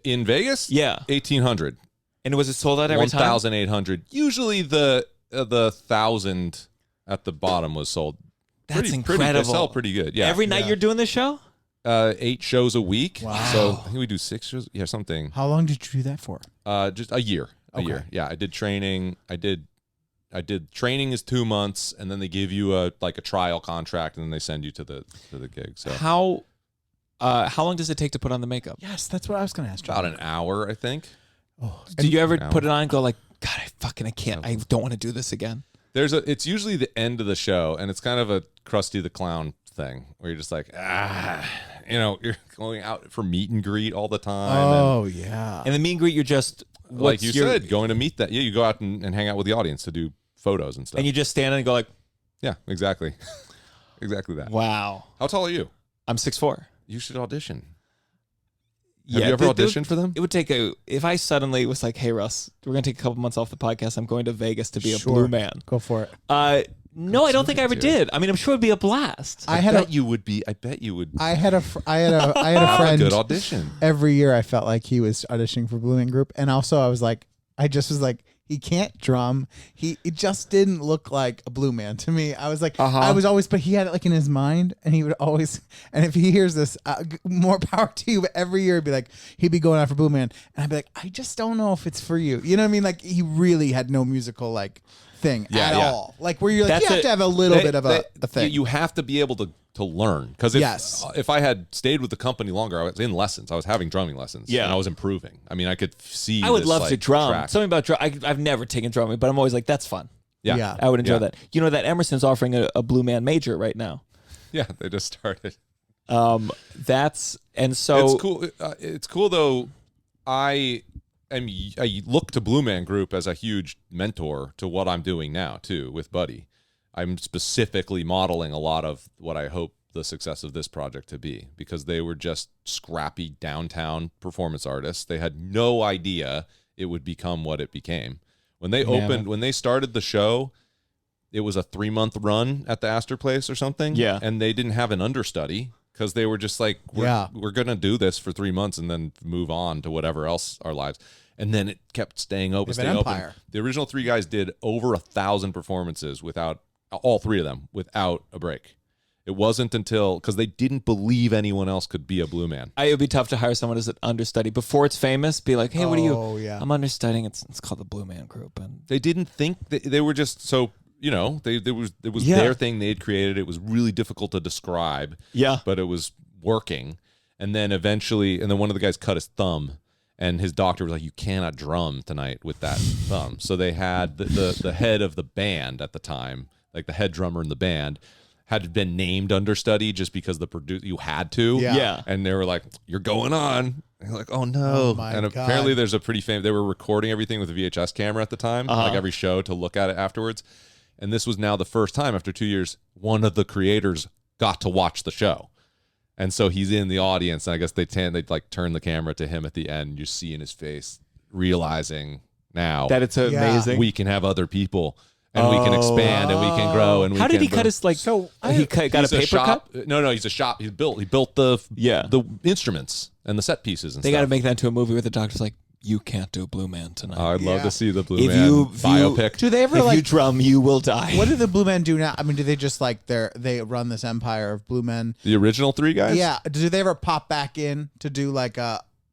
In Vegas? Yeah. 1,800. And was it sold out every time? 1,800. Usually the 1,000 at the bottom was sold. That's Pretty, incredible. they sell pretty good. Yeah. Every night you're doing this show? 8 shows a week. Wow. So I think we do 6 shows. Yeah, something. How long did you do that for? Just a year. A year. Yeah, I did training. I did training is 2 months, and then they give you a trial contract, and then they send you to the gig. So How long does it take to put on the makeup? Yes, that's what I was going to ask. about an hour, I think. Did you ever An put it on and go like, God, I can't. I don't want to do this again. It's usually the end of the show, and it's kind of a Krusty the Clown thing where you're just like, you're going out for meet and greet all the time. Oh yeah. And the meet and greet, you're just Like you said, going to meet that. Yeah, you go out and hang out with the audience to do photos and stuff. and you just stand and go like, Yeah, exactly. Exactly that. wow. How tall are you? I'm 6'4". You should audition. Yeah, Have you ever auditioned for them? It would take if I suddenly was like, hey Russ, we're gonna take a couple months off the podcast. I'm going to Vegas to be a Sure. Blue Man. Go for it. No, I don't think I ever did. I mean, I'm sure it'd be a blast. I bet you would be. I bet you would. I had a have a friend. good audition. Every year I felt like he was auditioning for Blue Man Group, and also I was like, he can't drum. It just didn't look like a Blue Man to me. I was like, I was always, but he had it like in his mind, and he would always, and if he hears this, more power to you. But every year he'd be going out for Blue Man, and I'd be like, I just don't know if it's for you. You know what I mean? Like he really had no musical like thing at all. Like where you're like, you have to have a little bit of a thing. You have to be able to learn, because if I had stayed with the company longer, I was in lessons. I was having drumming lessons. Yeah. And I was improving. I mean, I could see. I would this, love like, to drum. track. Something about drum. I've never taken drumming, but I'm always like, that's fun. Yeah. I would enjoy Yeah. that. You know that Emerson's offering a Blue Man major right now. Yeah, they just started. That's and so It's cool. It's cool though. I look to Blue Man Group as a huge mentor to what I'm doing now too with Buddy. I'm specifically modeling a lot of what I hope the success of this project to be, because they were just scrappy downtown performance artists. They had no idea it would become what it became. When they when they started the show, it was a 3-month run at the Astor Place or something. Yeah. And they didn't have an understudy, because they were just like, we're going to do this for 3 months and then move on to whatever else our lives. And then it kept staying open. They have an empire. The original 3 guys did over 1,000 performances all 3 of them without a break. It wasn't until, because they didn't believe anyone else could be a Blue Man. it would be tough to hire someone as an understudy before it's famous. Be like, hey, what are you? Oh, yeah. I'm understudying. It's called the Blue Man Group, and They didn't think they were just so, it was their thing they'd created. It was really difficult to describe. Yeah. But it was working. And then one of the guys cut his thumb, and his doctor was like, you cannot drum tonight with that thumb. So they had the head of the band at the time, like the head drummer in the band, had been named understudy just because you had to. Yeah. And they were like, you're going on. And you're like, oh no. Oh, my and God. apparently there's a pretty famous, they were recording everything with a VHS camera at the time, like every show, to look at it afterwards. And this was now the first time after 2 years, one of the creators got to watch the show. And so he's in the audience, and I guess they'd like turn the camera to him at the end. You see in his face, realizing now that it's amazing. we can have other people. and we can expand and we can grow. And how did he cut his got a paper cut? No, he's a shop. He built the instruments and the set pieces and they stuff. got to make that into a movie where the doctor's like, you can't do Blue Man tonight. I'd love to see the Blue If Man you biopic. Do they ever if you drum, you will die. What do the Blue Men do now? I mean, do they just like they run this empire of Blue Men? The original 3 guys? Yeah. Do they ever pop back in to do like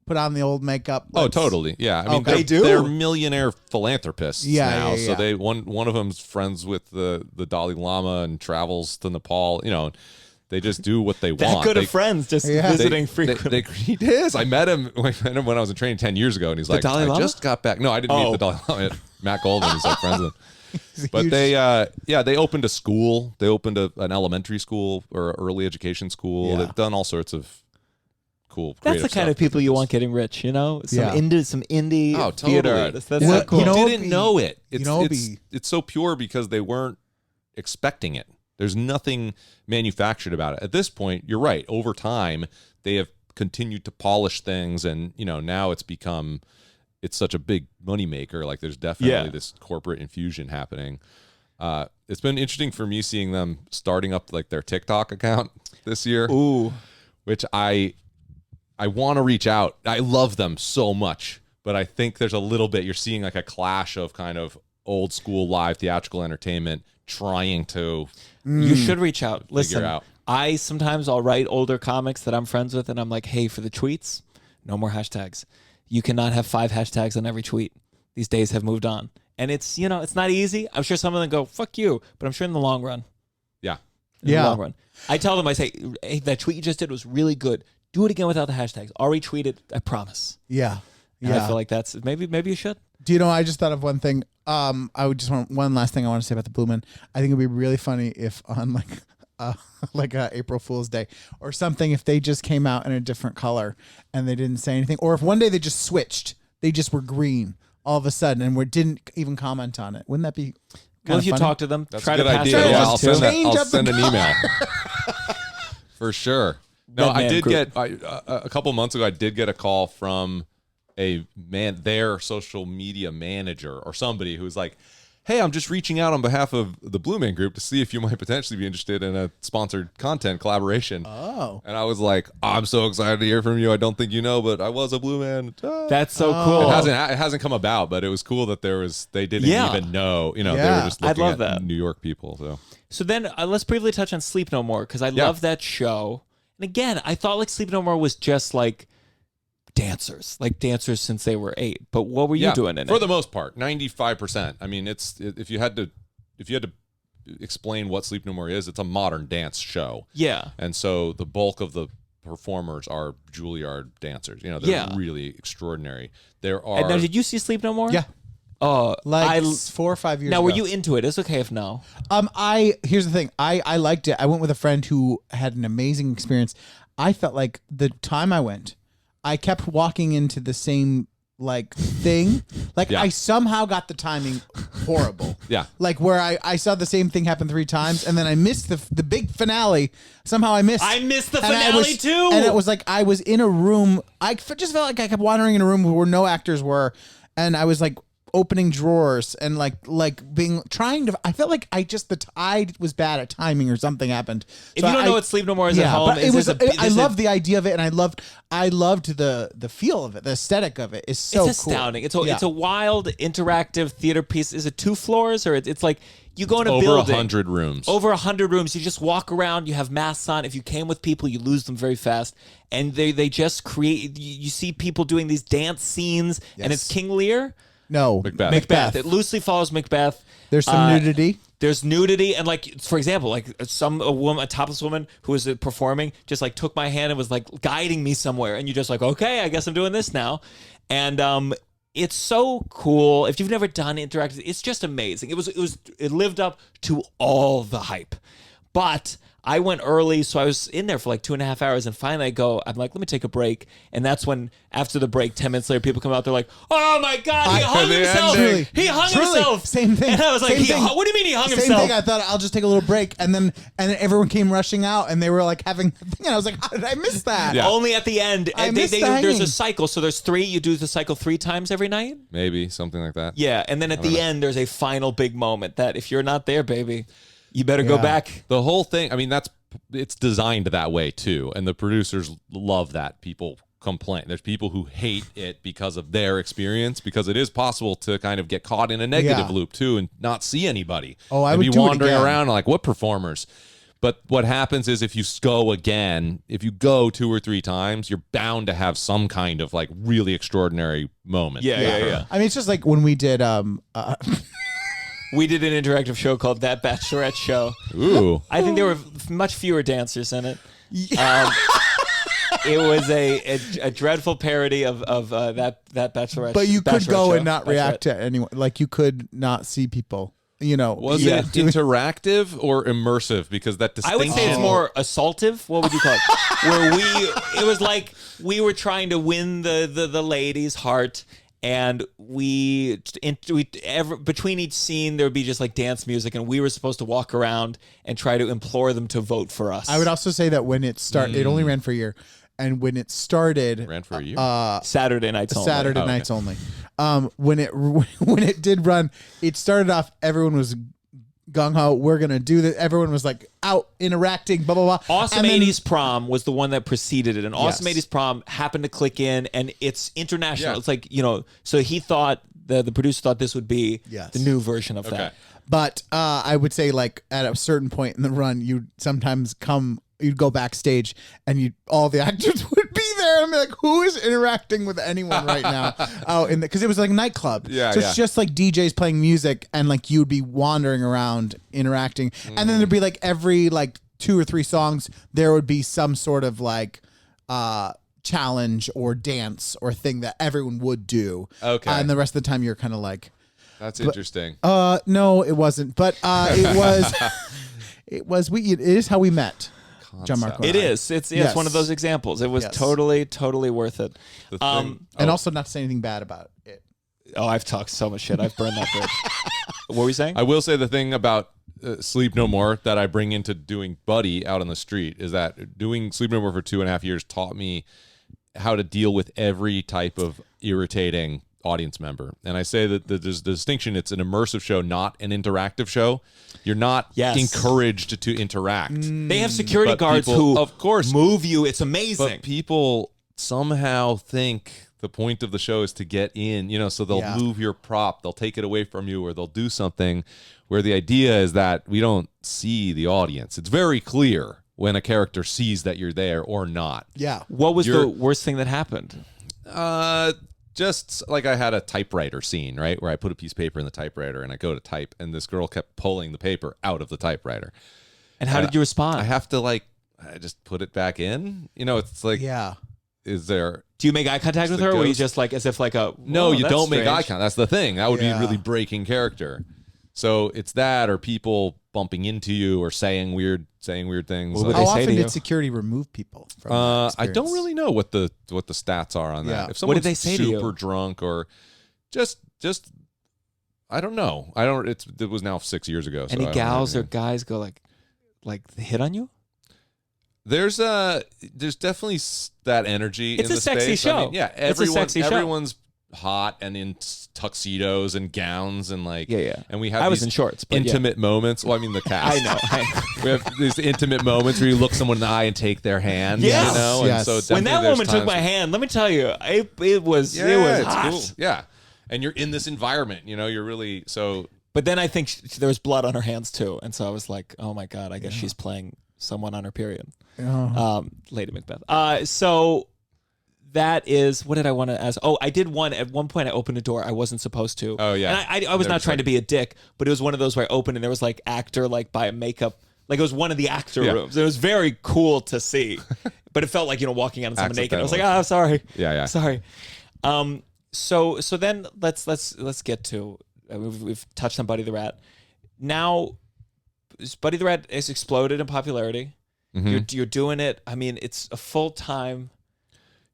put on the old makeup? Oh, totally. Yeah. I mean, Okay. they're millionaire philanthropists now. Yeah. So they one of them's friends with the Dalai Lama and travels to Nepal. You know, they just do what they that want. good of friends, just visiting frequently. He is. I met him when I was in training 10 years ago, and he's like, Dalai Lama? I just got back. No, I didn't meet the Dalai Lama. Matt Goldman is like friends with him. But they opened a school. They opened an elementary school or early education school. Yeah. They've done all sorts of cool. That's the kind of people you want getting rich, you know? Some indie totally. theater artists. That's Well, cool. you know, Didn't know it. It's It's so pure because they weren't expecting it. There's nothing manufactured about it. At this point, you're right. Over time, they have continued to polish things, and now it's such a big moneymaker. Like there's definitely this corporate infusion happening. It's been interesting for me seeing them starting up like their TikTok account this year. Ooh. Which I want to reach out. I love them so much, but I think there's a little bit, you're seeing like a clash of kind of old school live theatrical entertainment trying to You should reach out. Listen, out. I'll write older comics that I'm friends with, and I'm like, hey, for the tweets, no more hashtags. You cannot have 5 hashtags on every tweet. These days have moved on. And it's, it's not easy. I'm sure some of them go, fuck you, but I'm sure in the long run. In the long run. I tell them, I say, hey, that tweet you just did was really good. Do it again without the hashtags. I'll retweet it. I promise. Yeah. And I feel like that's maybe you should. Do you know? I just thought of one thing. I would just want one last thing I want to say about the Blue Men. I think it'd be really funny if on like a April Fool's Day or something, if they just came out in a different color and they didn't say anything, or if one day they just switched, they just were green all of a sudden and didn't even comment on it. Wouldn't that be? Well, if you funny? talk to them, That's try a good to pass idea. it Yeah, along I'll too. send an email. For sure. No, Red I Man did group. get a couple months ago. I did get a call from their social media manager or somebody who's like, "Hey, I'm just reaching out on behalf of the Blue Man Group to see if you might potentially be interested in a sponsored content collaboration." Oh, and I was like, "I'm so excited to hear from you. I don't think you know, but I was a Blue Man." That's so cool. It hasn't come about, but it was cool that they didn't even know. They were just looking love at that. New York people. So then let's briefly touch on Sleep No More, because I love that show. And again, I thought like Sleep No More was just like dancers since they were 8. But what were you doing in it? For the most part, 95%. I mean, if you had to explain what Sleep No More is, it's a modern dance show. Yeah. And so the bulk of the performers are Juilliard dancers. They're really extraordinary. There are. And now, did you see Sleep No More? yeah. Oh, Like 4 or 5 years now, ago. were you into it? It's okay if no. Here's the thing. I liked it. I went with a friend who had an amazing experience. I felt like the time I went, I kept walking into the same thing. I somehow got the timing horrible. Yeah. Like where I saw the same thing happen 3 times and then I missed the big finale. Somehow I missed. I missed the And finale too. And it was like I was in a room. I just felt like I kept wandering in a room where no actors were, and I was like opening drawers and I felt like the tide was bad at timing or something happened. If you don't know what Sleep No More is at home, but I loved the idea of it, and I loved the feel of it, the aesthetic of it is so it's astounding. Cool. It's a wild interactive theater piece. Is it 2 floors or it's like you go in a over building 100 rooms. Over 100 rooms. You just walk around. You have masks on. If you came with people, you lose them very fast. And they just create. You see people doing these dance scenes, and it's King Lear. No, Macbeth. It loosely follows Macbeth. There's some nudity. There's nudity, and for example, a topless woman who was performing just took my hand and was guiding me somewhere, and you're just okay, I guess I'm doing this now, and it's so cool. If you've never done interactive, it's just amazing. It lived up to all the hype. But I went early, so I was in there for like 2.5 hours, and finally I'm like, let me take a break. And that's when, after the break, 10 minutes later, people come out, they're like, oh my God, he hung himself. He hung himself. Same thing. And I was like, what do you mean he hung himself? Same thing. I thought I'll just take a little break, and then everyone came rushing out, and they were like having a thing, and I was like, how did I miss that? Yeah. Only at the end. There's hanging. a cycle, so there's 3. You do the cycle 3 times every night? Maybe something like that. Yeah, and then at the end, there's a final big moment that if you're not there, baby, you better go back. The whole thing, I mean, it's designed that way too, and the producers love that. People complain. There's people who hate it because of their experience, because it is possible to kind of get caught in a negative loop too and not see anybody. Oh, I and would be do it wandering again. around like, what performers? But what happens is if you go again, if you go 2 or 3 times, you're bound to have some kind of like really extraordinary moment. Yeah. I mean, it's just like when we did We did an interactive show called That Bachelorette Show. Ooh. I think there were much fewer dancers in it. It was a dreadful parody of that Bachelorette. but you could Bachelorette go show. and not react to anyone. Like you could not see people. Was Yeah. it interactive or immersive? Because that I distinction. would say it's more assaultive. What would you call it? Where it was like we were trying to win the lady's heart. And between each scene, there would be just like dance music, and we were supposed to walk around and try to implore them to vote for us. I would also say that when it started, it only ran for a year, and when it started, ran for a year. Saturday nights only. Saturday nights only. When it did run, it started off. Everyone was gung ho. We're gonna do this. Everyone was like out interacting. Blah blah blah. Awesome And then- 80s Prom was the one that preceded it, and Awesome Yes. 80s Prom happened to click in, and it's international. Yeah. It's like so he thought the producer thought this would be Yes. the new version of that. But I would say, like at a certain point in the run, you'd sometimes you'd go backstage, and all the actors would be there, and be like, "Who is interacting with anyone right now?" Because it was like a nightclub, Yeah, so yeah. it's just like DJs playing music, and like you'd be wandering around interacting, and then there'd be like every like 2 or 3 songs, there would be some sort of like challenge or dance or thing that everyone would do. Okay. And the rest of the time, you're kind of like. That's interesting. No, it wasn't. But it was. It is how we met, Gianmarco. It is. It's Yes. one of those examples. It was Yes. totally worth it. The thing, And also not to say anything bad about it. Oh, I've talked so much shit. I've burned that bridge. What were we saying? I will say the thing about Sleep No More that I bring into doing Buddy out on the street is that doing Sleep No More for 2.5 years taught me how to deal with every type of irritating audience member. And I say that there's the distinction. It's an immersive show, not an interactive show. You're not encouraged to interact. They have security But guards people- who, of course, move you. It's amazing. But people somehow think the point of the show is to get in, so they'll move your prop, they'll take it away from you, or they'll do something where the idea is that we don't see the audience. It's very clear when a character sees that you're there or not. Yeah. What was the worst thing that happened? Just like I had a typewriter scene, right, where I put a piece of paper in the typewriter and I go to type, and this girl kept pulling the paper out of the typewriter. And how did you respond? I have to I just put it back in. It's like, Yeah. is there? Do you make eye contact with the her, or you ghost? just like as if like a? No, "Whoa, you that's don't make eye strange." contact. That's the thing. That would Yeah. be really breaking character. So it's that, or people bumping into you, or saying weird things. What would How they say often to you? did security remove people from that I don't experience? really know what the stats are on Yeah. that. If What someone's did they say to you? super drunk or just I don't know. It was now 6 years ago. So Any I don't gals know. or guys go like hit on you? There's definitely that energy. It's in a the sexy space. I mean, show. yeah, It's a sexy show. everyone's hot and in tuxedos and gowns and Yeah. And we have I was these in shorts, but intimate moments. Well, I mean the cast. I know. We have these intimate moments where you look someone in the eye and take their hand. Yes. And Yes. so When that definitely there's woman took times my where- hand, let me tell you, it was it's hot. cool. Yeah, and you're in this environment. You're really so. But then I think there was blood on her hands too, and so I was like, oh my god, I guess she's playing someone on her period. Lady Macbeth. So that is, what did I want to ask? Oh, I did one at one point. I opened a door I wasn't supposed to. Oh, yeah. And I was They're not just trying like- to be a dick, but it was one of those where I opened and there was like actor by a makeup. Like it was one of the actor Yeah. rooms. It was very cool to see, but it felt like walking out on someone naked. I was like, Accidentally. sorry. Yeah. Sorry. So then let's get to we've touched on Buddy the Rat. Now, Buddy the Rat has exploded in popularity. You're doing it. I mean, it's a full-time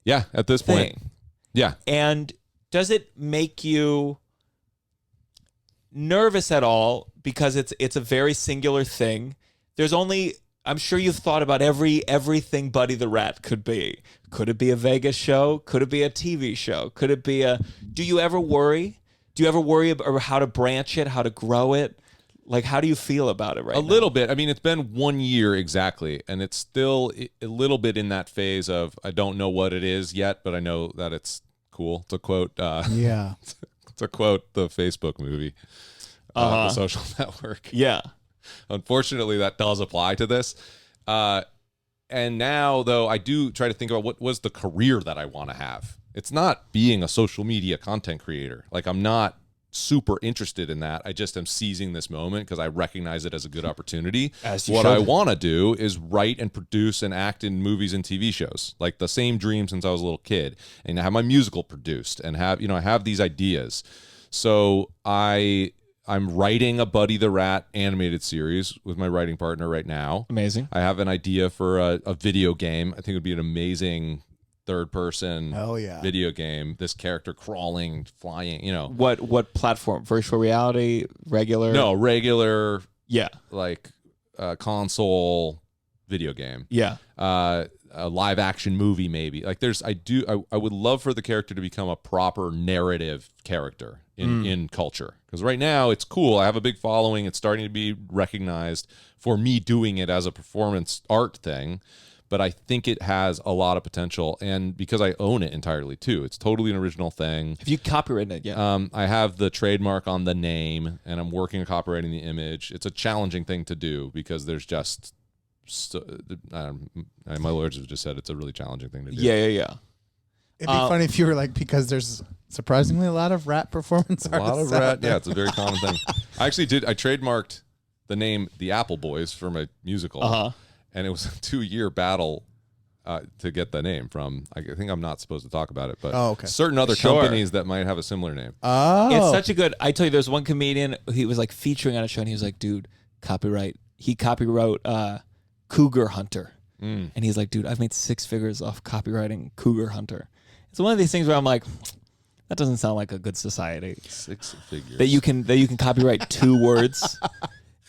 at this point. thing. Yeah. And does it make you nervous at all because it's a very singular thing? I'm sure you've thought about everything Buddy the Rat could be. Could it be a Vegas show? Could it be a TV show? Could it be do you ever worry? Do you ever worry about how to branch it, how to grow it? Like, how do you feel about it right now? A little bit. I mean, it's been 1 year exactly, and it's still a little bit in that phase of I don't know what it is yet, but I know that it's cool. To quote, to quote the Facebook movie, The Social Network. Yeah. Unfortunately, that does apply to this. And now, though, I do try to think about what was the career that I want to have. It's not being a social media content creator. Like, I'm not super interested in that. I just am seizing this moment because I recognize it as a good opportunity. What I want to do is write and produce and act in movies and TV shows, like the same dream since I was a little kid, and have my musical produced and have, I have these ideas. So I'm writing a Buddy the Rat animated series with my writing partner right now. Amazing. I have an idea for a video game. I think it would be an amazing third-person video game. This character crawling, flying, What platform? Virtual reality? Regular? No, regular. Yeah. Like console video game. Yeah. A live action movie maybe. Like I would love for the character to become a proper narrative character in culture. Because right now it's cool. I have a big following. It's starting to be recognized for me doing it as a performance art thing. But I think it has a lot of potential, and because I own it entirely too, it's totally an original thing. Have you copyrighted it yet? I have the trademark on the name, and I'm working on copyrighting the image. It's a challenging thing to do because there's just my lawyers have just said it's a really challenging thing to do. Yeah. It'd be funny if you were like, because there's surprisingly a lot of rat performance artists. A lot of rat, yeah, it's a very common thing. I trademarked the name The Apple Boys for my musical. And it was a 2-year battle to get the name from. I think I'm not supposed to talk about it, but certain other companies that might have a similar name. Oh, it's such a good. I tell you, there's one comedian. He was like featuring on a show, and he was like, "Dude, copyright." He copywrote Cougar Hunter, and he's like, "Dude, I've made 6 figures off copywriting Cougar Hunter." It's one of these things where I'm like, that doesn't sound like a good society. 6 figures that you can copyright 2 words.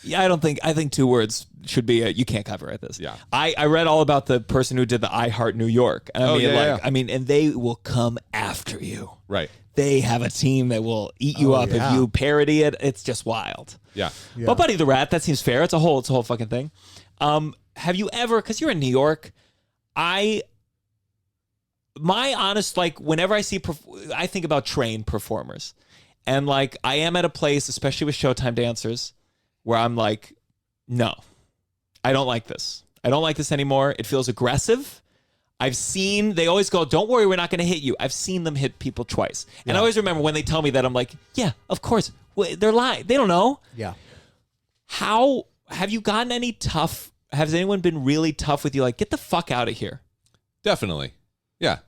Yeah, I think 2 words should be you can't copyright this. Yeah. I read all about the person who did the I Heart New York. And I mean, and they will come after you. Right. They have a team that will eat you up if you parody it. It's just wild. Yeah. But Buddy the Rat, that seems fair. It's a whole fucking thing. Have you ever, because you're in New York, my honest, like, whenever I think about trained performers. And like, I am at a place, especially with Showtime dancers, where I'm like, no, I don't like this. I don't like this anymore. It feels aggressive. They always go, don't worry, we're not going to hit you. I've seen them hit people twice. And I always remember when they tell me that, I'm like, yeah, of course. They're lying. They don't know. Yeah. How, have you gotten any tough, has anyone been really tough with you? Like, get the fuck out of here. Definitely. Yeah.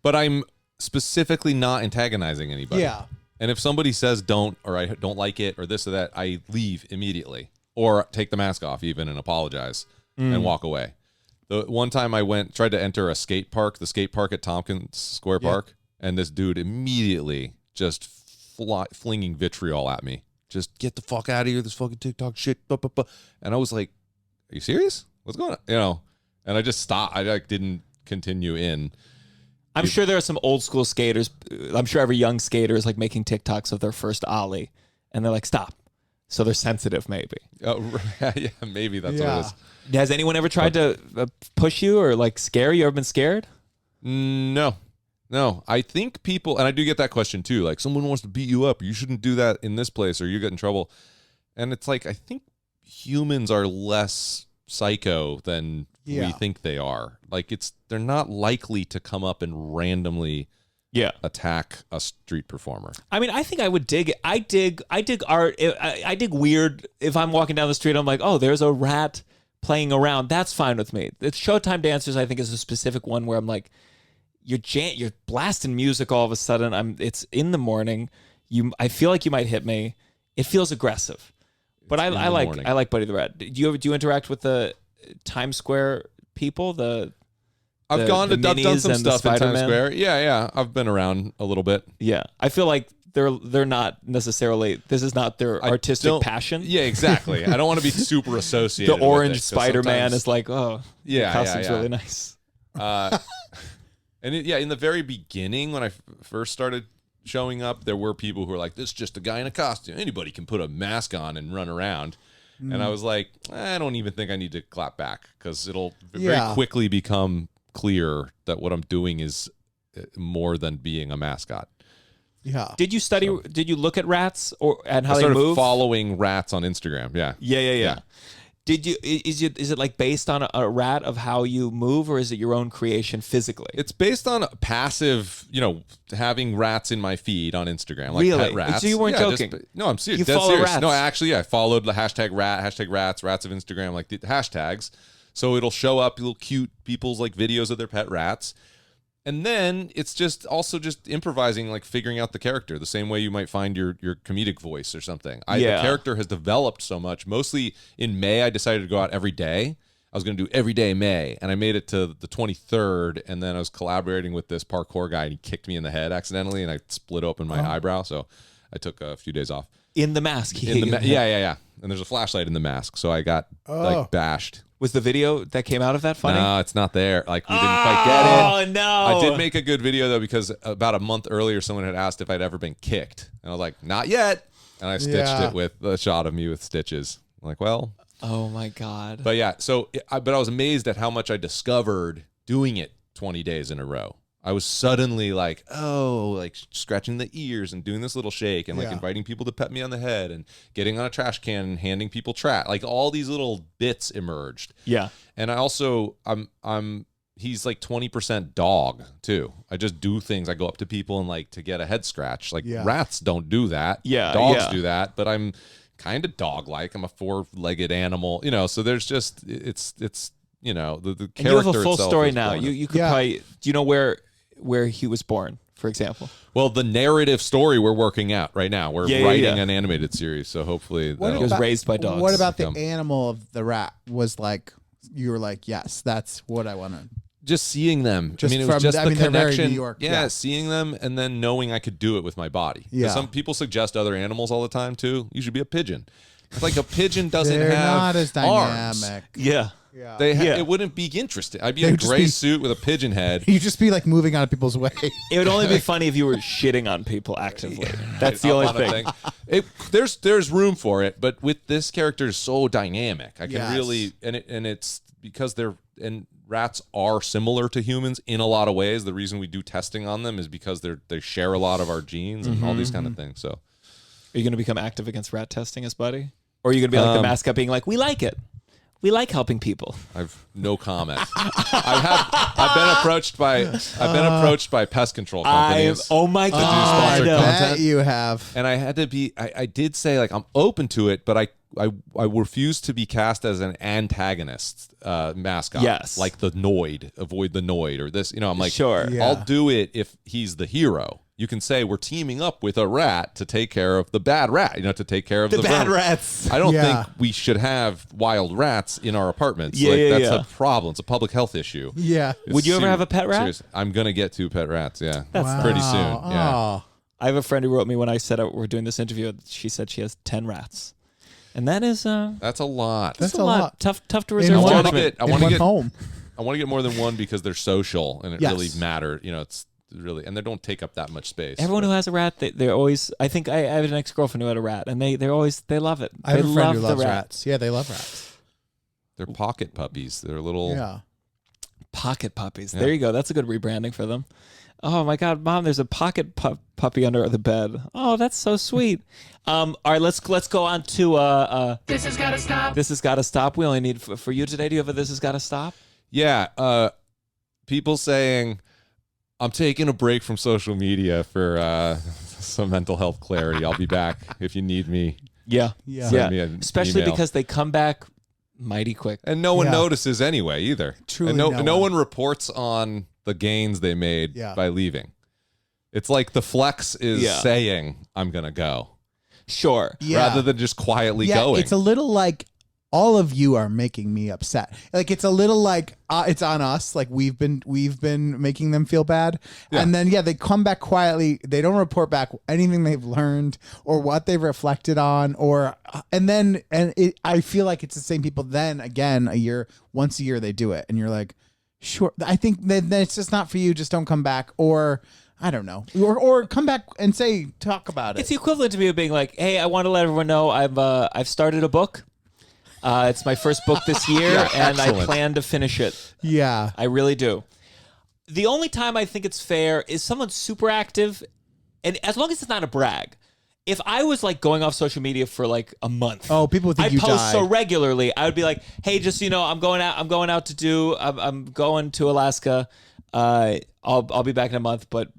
But I'm specifically not antagonizing anybody. Yeah. And if somebody says don't, or I don't like it, or this or that, I leave immediately. Or take the mask off even and apologize and walk away. The one time I tried to enter a skate park, the skate park at Tompkins Square Park, and this dude immediately just flinging vitriol at me. Just get the fuck out of here, this fucking TikTok shit. Blah, blah, blah. And I was like, are you serious? What's going on? And I just stopped. I didn't continue in. I'm sure there are some old school skaters. I'm sure every young skater is like making TikToks of their first ollie, and they're like, stop. So they're sensitive, maybe. Oh, yeah, maybe that's what it is. Has anyone ever tried to push you or like scare you? Ever been scared? No. I think people, and I do get that question too, like someone wants to beat you up. You shouldn't do that in this place or you get in trouble. And it's like, I think humans are less psycho than we think they are. Like they're not likely to come up and randomly attack a street performer. I mean, I think I would dig it. I dig art. I dig weird. If I'm walking down the street, I'm like, oh, there's a rat playing around. That's fine with me. It's Showtime dancers, I think, is a specific one where I'm like, you're blasting music all of a sudden. It's in the morning. I feel like you might hit me. It feels aggressive. But in the I morning. like Buddy the Rat. Do you interact with the Times Square people? I've done some and the stuff in Times Spider-Man? Square. Yeah. I've been around a little bit. Yeah, I feel like they're not necessarily. This is not their artistic passion. Yeah, exactly. I don't want to be super associated. The orange with it, 'cause Spider-Man sometimes- is like, oh, Yeah, the costume's yeah. really nice. And in the very beginning, when I first started showing up, there were people who were like, "This is just a guy in a costume. Anybody can put a mask on and run around." And I was like, I don't even think I need to clap back because it'll very quickly become clear that what I'm doing is more than being a mascot. Yeah. Did you study? Did you look at rats and how I they started move? following rats on Instagram. Yeah. Yeah. Did you? Is it like based on a rat of how you move, or is it your own creation physically? It's based on passive, having rats in my feed on Instagram, like Really? pet rats. So you weren't joking? No, I'm serious. You Dead follow serious. rats? No, actually, I followed the hashtag rat, hashtag rats of Instagram, like the hashtags. So it'll show up little cute people's like videos of their pet rats. And then it's just improvising, like figuring out the character the same way you might find your comedic voice or something. The character has developed so much. Mostly in May, I decided to go out every day. I was going to do every day May, and I made it to the 23rd, and then I was collaborating with this parkour guy, and he kicked me in the head accidentally, and I split open my eyebrow, so I took a few days off. In the mask. Yeah. And there's a flashlight in the mask, so I got like bashed. Was the video that came out of that funny? No, it's not there. Like, we didn't quite get it. Oh, no. I did make a good video, though, because about a month earlier, someone had asked if I'd ever been kicked. And I was like, not yet. And I stitched it with a shot of me with stitches. I'm like, well. Oh, my God. But yeah, but I was amazed at how much I discovered doing it 20 days in a row. I was suddenly like, scratching the ears and doing this little shake and like inviting people to pet me on the head and getting on a trash can and handing people trash. Like all these little bits emerged. Yeah. And I also, he's like 20% dog too. I just do things. I go up to people and like to get a head scratch. Like rats don't do that. Yeah. Dogs do that, but I'm kind of dog-like. I'm a 4-legged animal, so there's just, it's the character. And you have a full itself story is now. born. You could probably, do you know where he was born, for example? Well, the narrative story we're working out right now. We're writing an animated series, so hopefully He was raised by dogs. What about the animal of the rat was like, you were like, yes, that's what I want to. Just seeing them. Just it was just the they're very connection. New York. Yeah, seeing them and then knowing I could do it with my body. 'Cause Yeah. some people suggest other animals all the time, too. You should be a pigeon. It's like a pigeon doesn't They're have not as arms. dynamic. Yeah. It wouldn't be interesting. I'd be in a would just gray be- suit with a pigeon head. You just be like moving out of people's way. It would only be funny if you were shitting on people actively. That's the only Up on a thing. There's room for it, but with this character is so dynamic. I can Yes. really and it's because rats are similar to humans in a lot of ways. The reason we do testing on them is because they share a lot of our genes and all these kind of things. So, Are you going to become active against rat testing as Buddy? Or are you going to be like the mascot being like, we like it. We like helping people. I've no comment. I've been approached by pest control companies. Oh my sponsor God. content. That you have. And I had to be. I did say like I'm open to it, but I refuse to be cast as an antagonist mascot. Yes. Like the Noid, avoid the Noid, or this. I'm like, Sure. Yeah. I'll do it if he's the hero. You can say we're teaming up with a rat to take care of the bad rat. To take care of the bad vermin. rats. I don't Yeah. think we should have wild rats in our apartments. Yeah, that's yeah. a problem. It's a public health issue. Yeah. It's Would you ever have a pet rat? serious. I'm gonna get 2 pet rats. Yeah, That's pretty soon. Wow. Yeah. Oh. I have a friend who wrote me when I said we're doing this interview. She said she has 10 rats. And that is That's a lot. That's a a lot. lot. Tough to In reserve one- judgment. I want to in get one home. I want to get more than one because they're social and it Yes. really matters. It's really, and they don't take up that much space. Everyone who has a rat, they're always. I think I have an ex-girlfriend who had a rat, and they love it. I have they a friend love who the loves rat. rats. Yeah, they love rats. They're pocket puppies. They're little. Yeah. Pocket puppies. Yeah. There you go. That's a good rebranding for them. Oh my God, Mom! There's a pocket puppy under the bed. Oh, that's so sweet. All right, let's go on to This has gotta stop. This has got to stop. We only need for you today. Do you have a This has got to stop? Yeah. People saying, I'm taking a break from social media for some mental health clarity. I'll be back if you need me. Yeah, Yeah. Send me an Especially email. because they come back mighty quick. And no one Yeah. notices anyway either. Truly and no no one. one reports on the gains they made Yeah. by leaving. It's like the flex is Yeah. saying, I'm going to go. Sure. Yeah. rather than just quietly going. It's a little like all of you are making me upset. Like it's a little like it's on us. Like we've been making them feel bad, and then they come back quietly. They don't report back anything they've learned or what they've reflected on, I feel like it's the same people. Then again, once a year they do it, and you're like, sure. I think then it's just not for you. Just don't come back, or I don't know, or come back and talk about it. It's the equivalent to me of being like, hey, I want to let everyone know I've started a book. It's my first book this year, and I plan to finish it. Yeah. I really do. The only time I think it's fair is someone's super active, and as long as it's not a brag. If I was like going off social media for like a month, people would think you I post died. so regularly, I would be like, hey, just so you know, I'm going to Alaska. I'll be back in a month, but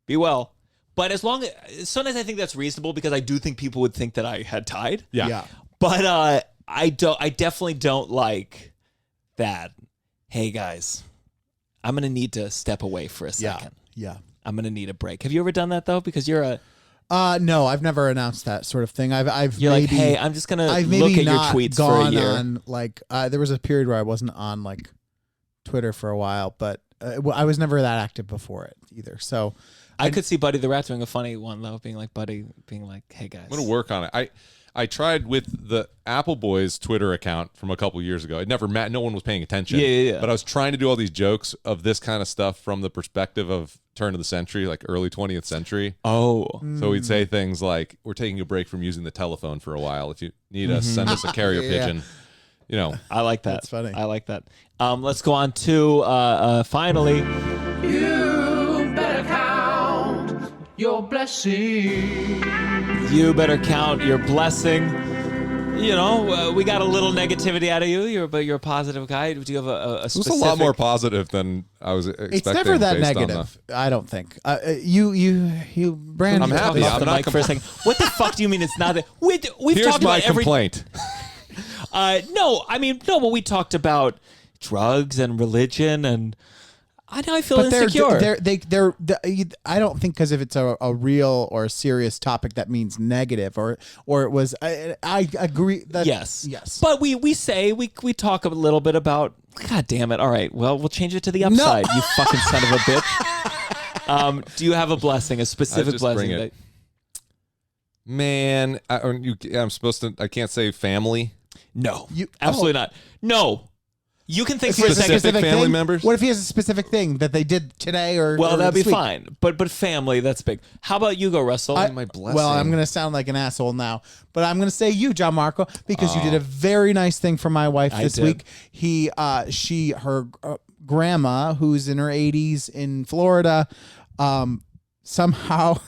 be well. But sometimes I think that's reasonable because I do think people would think that I had died. Yeah. But I definitely don't like that. Hey guys, I'm gonna need to step away for a second. Yeah. I'm gonna need a break. Have you ever done that though? Because you're a no, I've never announced that sort of thing. You're like, hey, I'm just gonna look at your tweets for a year. On, like, there was a period where I wasn't on like Twitter for a while, but I was never that active before it either. So I could see Buddy the Rat doing a funny one though, being like, hey guys, I'm gonna work on it. I tried with the Apple Boys Twitter account from a couple years ago. It never met. No one was paying attention. Yeah. But I was trying to do all these jokes of this kind of stuff from the perspective of turn of the century, like early 20th century. Oh. So we'd say things like, we're taking a break from using the telephone for a while. If you need us, send us a carrier pigeon. You know. I like that. That's funny. I like that. Let's go on to finally. You better count your blessings. You better count your blessing. You know, we got a little negativity out of you. But you're a positive guy. Do you have a It specific? was a lot more positive than I was expecting. it's never that based on negative. I don't think. You Brand. I'm happy. Off I'm the not mic for a second. What the fuck do you mean it's not that? We've Here's talked my about every. complaint. No, but we talked about drugs and religion, and I know I feel But insecure. I don't think because if it's a real or a serious topic that means negative or it was. I agree that yes. But we talk a little bit about. God damn it! All right, well we'll change it to the upside. You fucking son of a bitch. Do you have a blessing? A specific blessing? Bring it. Man, I'm supposed to. I can't say family. No, absolutely not. No. You can think If he for a has second. specific family thing, members? What if he has a specific thing that they did today or? Well, or that'd be this week? fine. But family, that's big. How about you go, Russell? My blessing. Well, I'm going to sound like an asshole now, but I'm going to say you, Gianmarco, because you did a very nice thing for my wife this did. week. Her grandma, who's in her 80s in Florida, somehow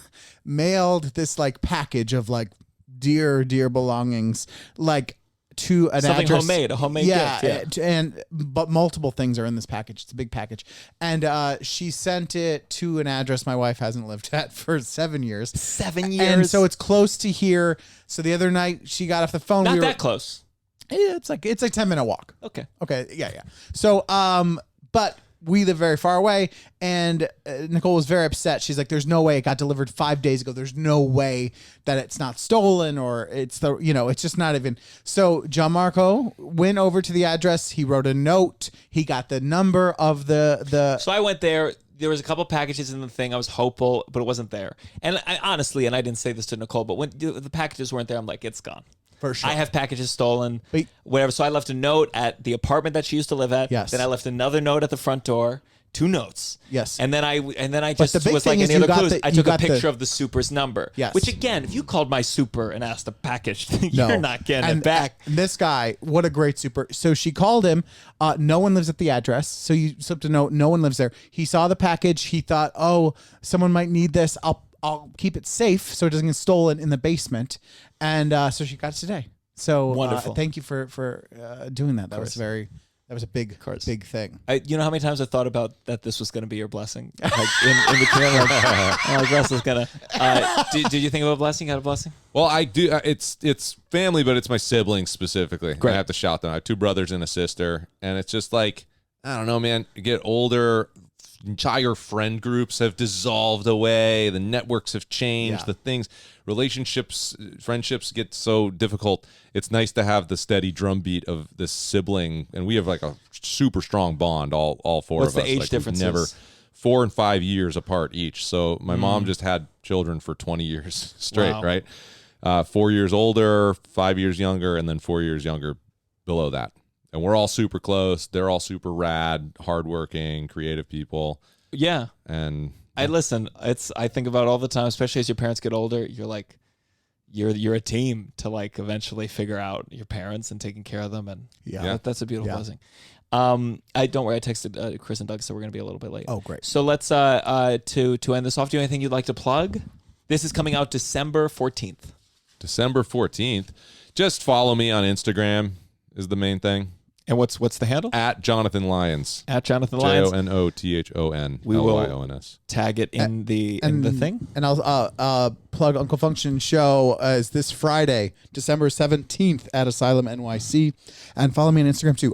mailed this like package of like dear belongings, like to an Something address. homemade, a homemade gift. Yeah. But multiple things are in this package. It's a big package, and she sent it to an address my wife hasn't lived at for 7 years. 7 years, And so it's close to here. So the other night she got off the phone. not that close. Yeah, it's like 10-minute walk. Okay. Yeah. So but we live very far away, and Nicole was very upset. She's like, "There's no way it got delivered 5 days ago. There's no way that it's not stolen, or it's it's just not even." So Gianmarco went over to the address. He wrote a note. He got the number of the. So I went there. There was a couple packages in the thing. I was hopeful, but it wasn't there. And honestly, and I didn't say this to Nicole, but when the packages weren't there, I'm like, it's gone. For sure. I have packages stolen, But- whatever. So I left a note at the apartment that she used to live at. Yes. Then I left another note at the front door. 2 notes. Yes. And then I But just the big was like thing is any you other got clues. the- I you took a got the- picture of the super's number. Yes. Which again, if you called my super and asked a package, No. you're not getting it back. And this guy, what a great super. So she called him. No one lives at the address. So you slipped a note. No one lives there. He saw the package. He thought, oh, someone might need this. I'll keep it safe so it doesn't get stolen in the basement. And so she got it today. So Wonderful. thank you for doing that. That was a big thing. You know how many times I thought about that this was going to be your blessing? Like in the camera. Like Russell's going to. Did you think of a blessing? You got a blessing? Well, I do. It's family, but it's my siblings specifically. Great. I have to shout them. I have 2 brothers and a sister, and it's just like, I don't know, man. You get older, entire friend groups have dissolved away. The networks have changed. Yeah. The things, relationships, friendships get so difficult. It's nice to have the steady drumbeat of this sibling, and we have like a super strong bond. All four What's of us. the age like, differences? Never 4 and 5 years apart each. So my mom just had children for 20 years straight, Wow. right? 4 years older, 5 years younger, and then 4 years younger below that. And we're all super close. They're all super rad, hardworking, creative people. Yeah. And I listen. I think about it all the time, especially as your parents get older. You're like, you're a team to like eventually figure out your parents and taking care of them, and Yeah. that's a beautiful Yeah. blessing. I don't worry. I texted Chris and Doug, so we're gonna be a little bit late. Oh, great. So let's to end this off. Do you have anything you'd like to plug? This is coming out December 14th. December 14th. Just follow me on Instagram is the main thing. And what's the handle? At Jonothon Lyons. At Jonothon Lyons. Jonothon We will Lyons. tag it in the thing. And I'll plug Uncle Function show is this Friday, December 17th at Asylum NYC. And follow me on Instagram too,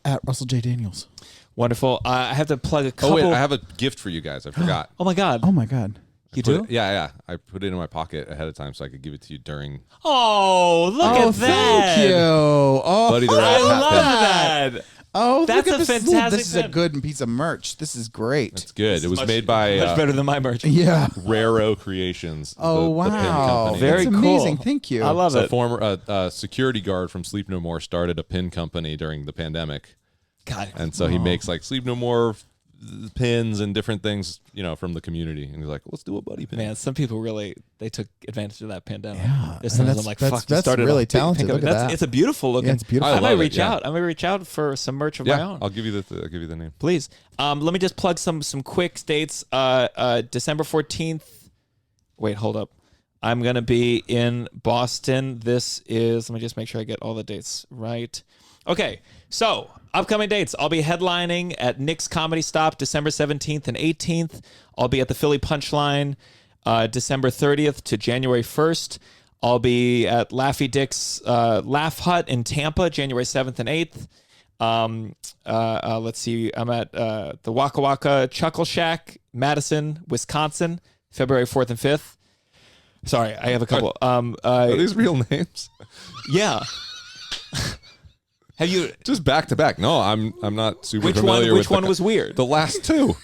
at Russell J. Daniels. Wonderful. I have to plug a couple. Oh, wait, I have a gift for you guys. I forgot. Oh my God. Oh my God. You do? Yeah. I put it in my pocket ahead of time so I could give it to you during Oh, look at that. Thank you. Oh, Buddy the I Rat love Hat pin. that. Oh, That's look at a this. fantastic This is a pin. good piece of merch. This is great. It's good. It was made by Much better than my merch. Yeah. Raro Creations. Oh, the pin wow. company. Very That's cool. amazing. Thank you. I love So it. former security guard from Sleep No More started a pin company during the pandemic. God. And so he makes like Sleep No More pins and different things, from the community. And he's like, let's do a buddy pin. Man, some people really they took advantage of that pandemic. Yeah. There's And some of them like, fuck, you that's started really off big talented. pink- Look at that's- that. It's a beautiful looking. Yeah, it's beautiful. I I might love it, reach yeah. out. I might reach out for some merch of my own. I'll give you the name. Please. Let me just plug some quick dates. December 14th. Wait, hold up. I'm going to be in Boston. Let me just make sure I get all the dates right. Okay, so upcoming dates. I'll be headlining at Nick's Comedy Stop December 17th and 18th. I'll be at the Philly Punchline December 30th to January 1st. I'll be at Laffy Dick's Laugh Hut in Tampa January 7th and 8th. Let's see. I'm at the Waka Waka Chuckle Shack, Madison, Wisconsin, February 4th and 5th. Sorry, I have a couple. Are these real names? Yeah. Have you? Just back to back. No, I'm not super Which familiar one? with Which one was weird? the last two.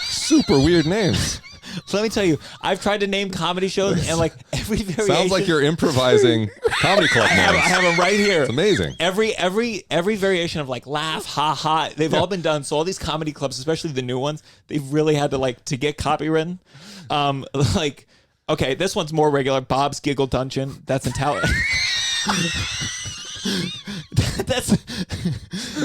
Super weird names. So let me tell you, I've tried to name comedy shows, and like every variation. Sounds like you're improvising comedy club I names. have them right here. It's amazing. Every variation of like laugh, ha ha. They've all been done. So all these comedy clubs, especially the new ones, they've really had to get copywritten. Like, okay, this one's more regular. Bob's Giggle Dungeon. That's in Tallahassee.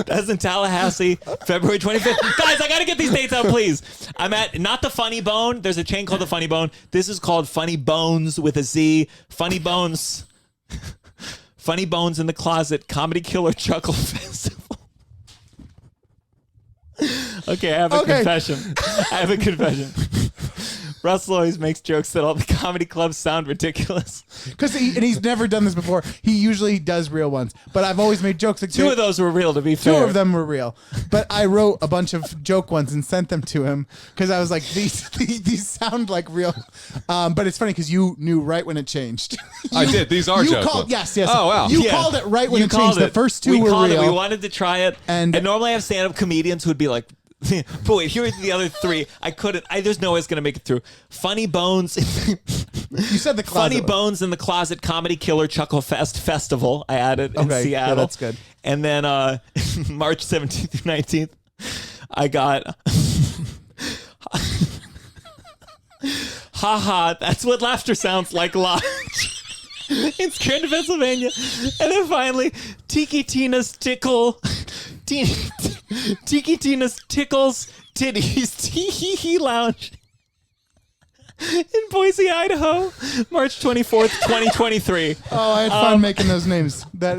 That's in Tallahassee, February 25th. Guys, I gotta get these dates out, please. I'm at not the Funny Bone. There's a chain called the Funny Bone. This is called Funny Bones with a Z. Funny Bones. Funny Bones in the Closet Comedy Killer Chuckle Festival. Okay, I have a confession. Russell always makes jokes that all the comedy clubs sound ridiculous. Because he's never done this before. He usually does real ones. But I've always made jokes. Like Two of those were real, to be Two fair. of them were real. But I wrote a bunch of joke ones and sent them to him because I was like, these sound like real. But it's funny because you knew right when it changed. I did. These are you joke called, ones. yes. Oh, wow. You Yeah. called it right when You it called changed. The first two were real. We wanted to try it. And normally I have stand-up comedians who'd be like, but wait, here are the other three. I couldn't. There's no way it's going to make it through. Funny Bones. You said the closet Funny one. Bones in the Closet Comedy Killer Chuckle Fest Festival. I added in Okay, yeah, Seattle. that's good. And then March 17th through 19th, I got haha, that's what laughter sounds like Lodge in Scranton, Pennsylvania. And then finally, Tiki Tina's Tickles Titties Tee Lounge in Boise, Idaho, March 24th, 2023. Oh, I had fun making those names. That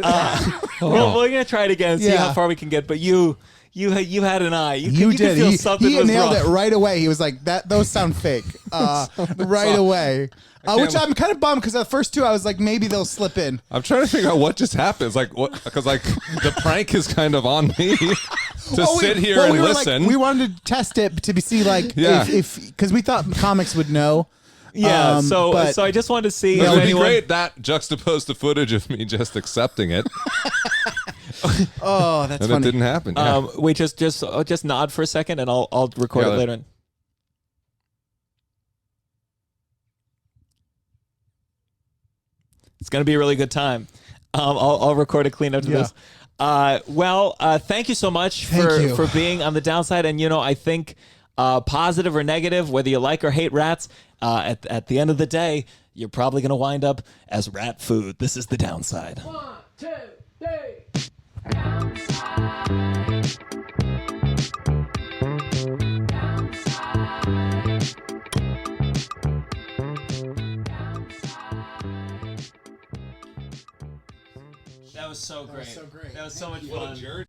We're gonna try it again, see Yeah. how far we can get. But you had an eye. you could did. feel something He was nailed wrong. it right away. He was like, "That those sound fake," right away. Which I'm kind of bummed because the first two I was like, maybe they'll slip in. I'm trying to figure out what just happened. It's like what? Because like the prank is kind of on me. to sit here and listen. We wanted to test it to see if because we thought comics would know. Yeah, so I just wanted to see. It would be great that juxtaposed to footage of me just accepting it. Oh, that's and funny. it didn't happen. Yeah. Wait, just nod for a second, and I'll record it later. It's gonna be a really good time. I'll record a clean after this. Thank you so much for being on the downside, and I think positive or negative, whether you like or hate rats, at the end of the day, you're probably gonna wind up as rat food. This is the downside. 1, 2, 3. Downside. That was so great. That was so much fun.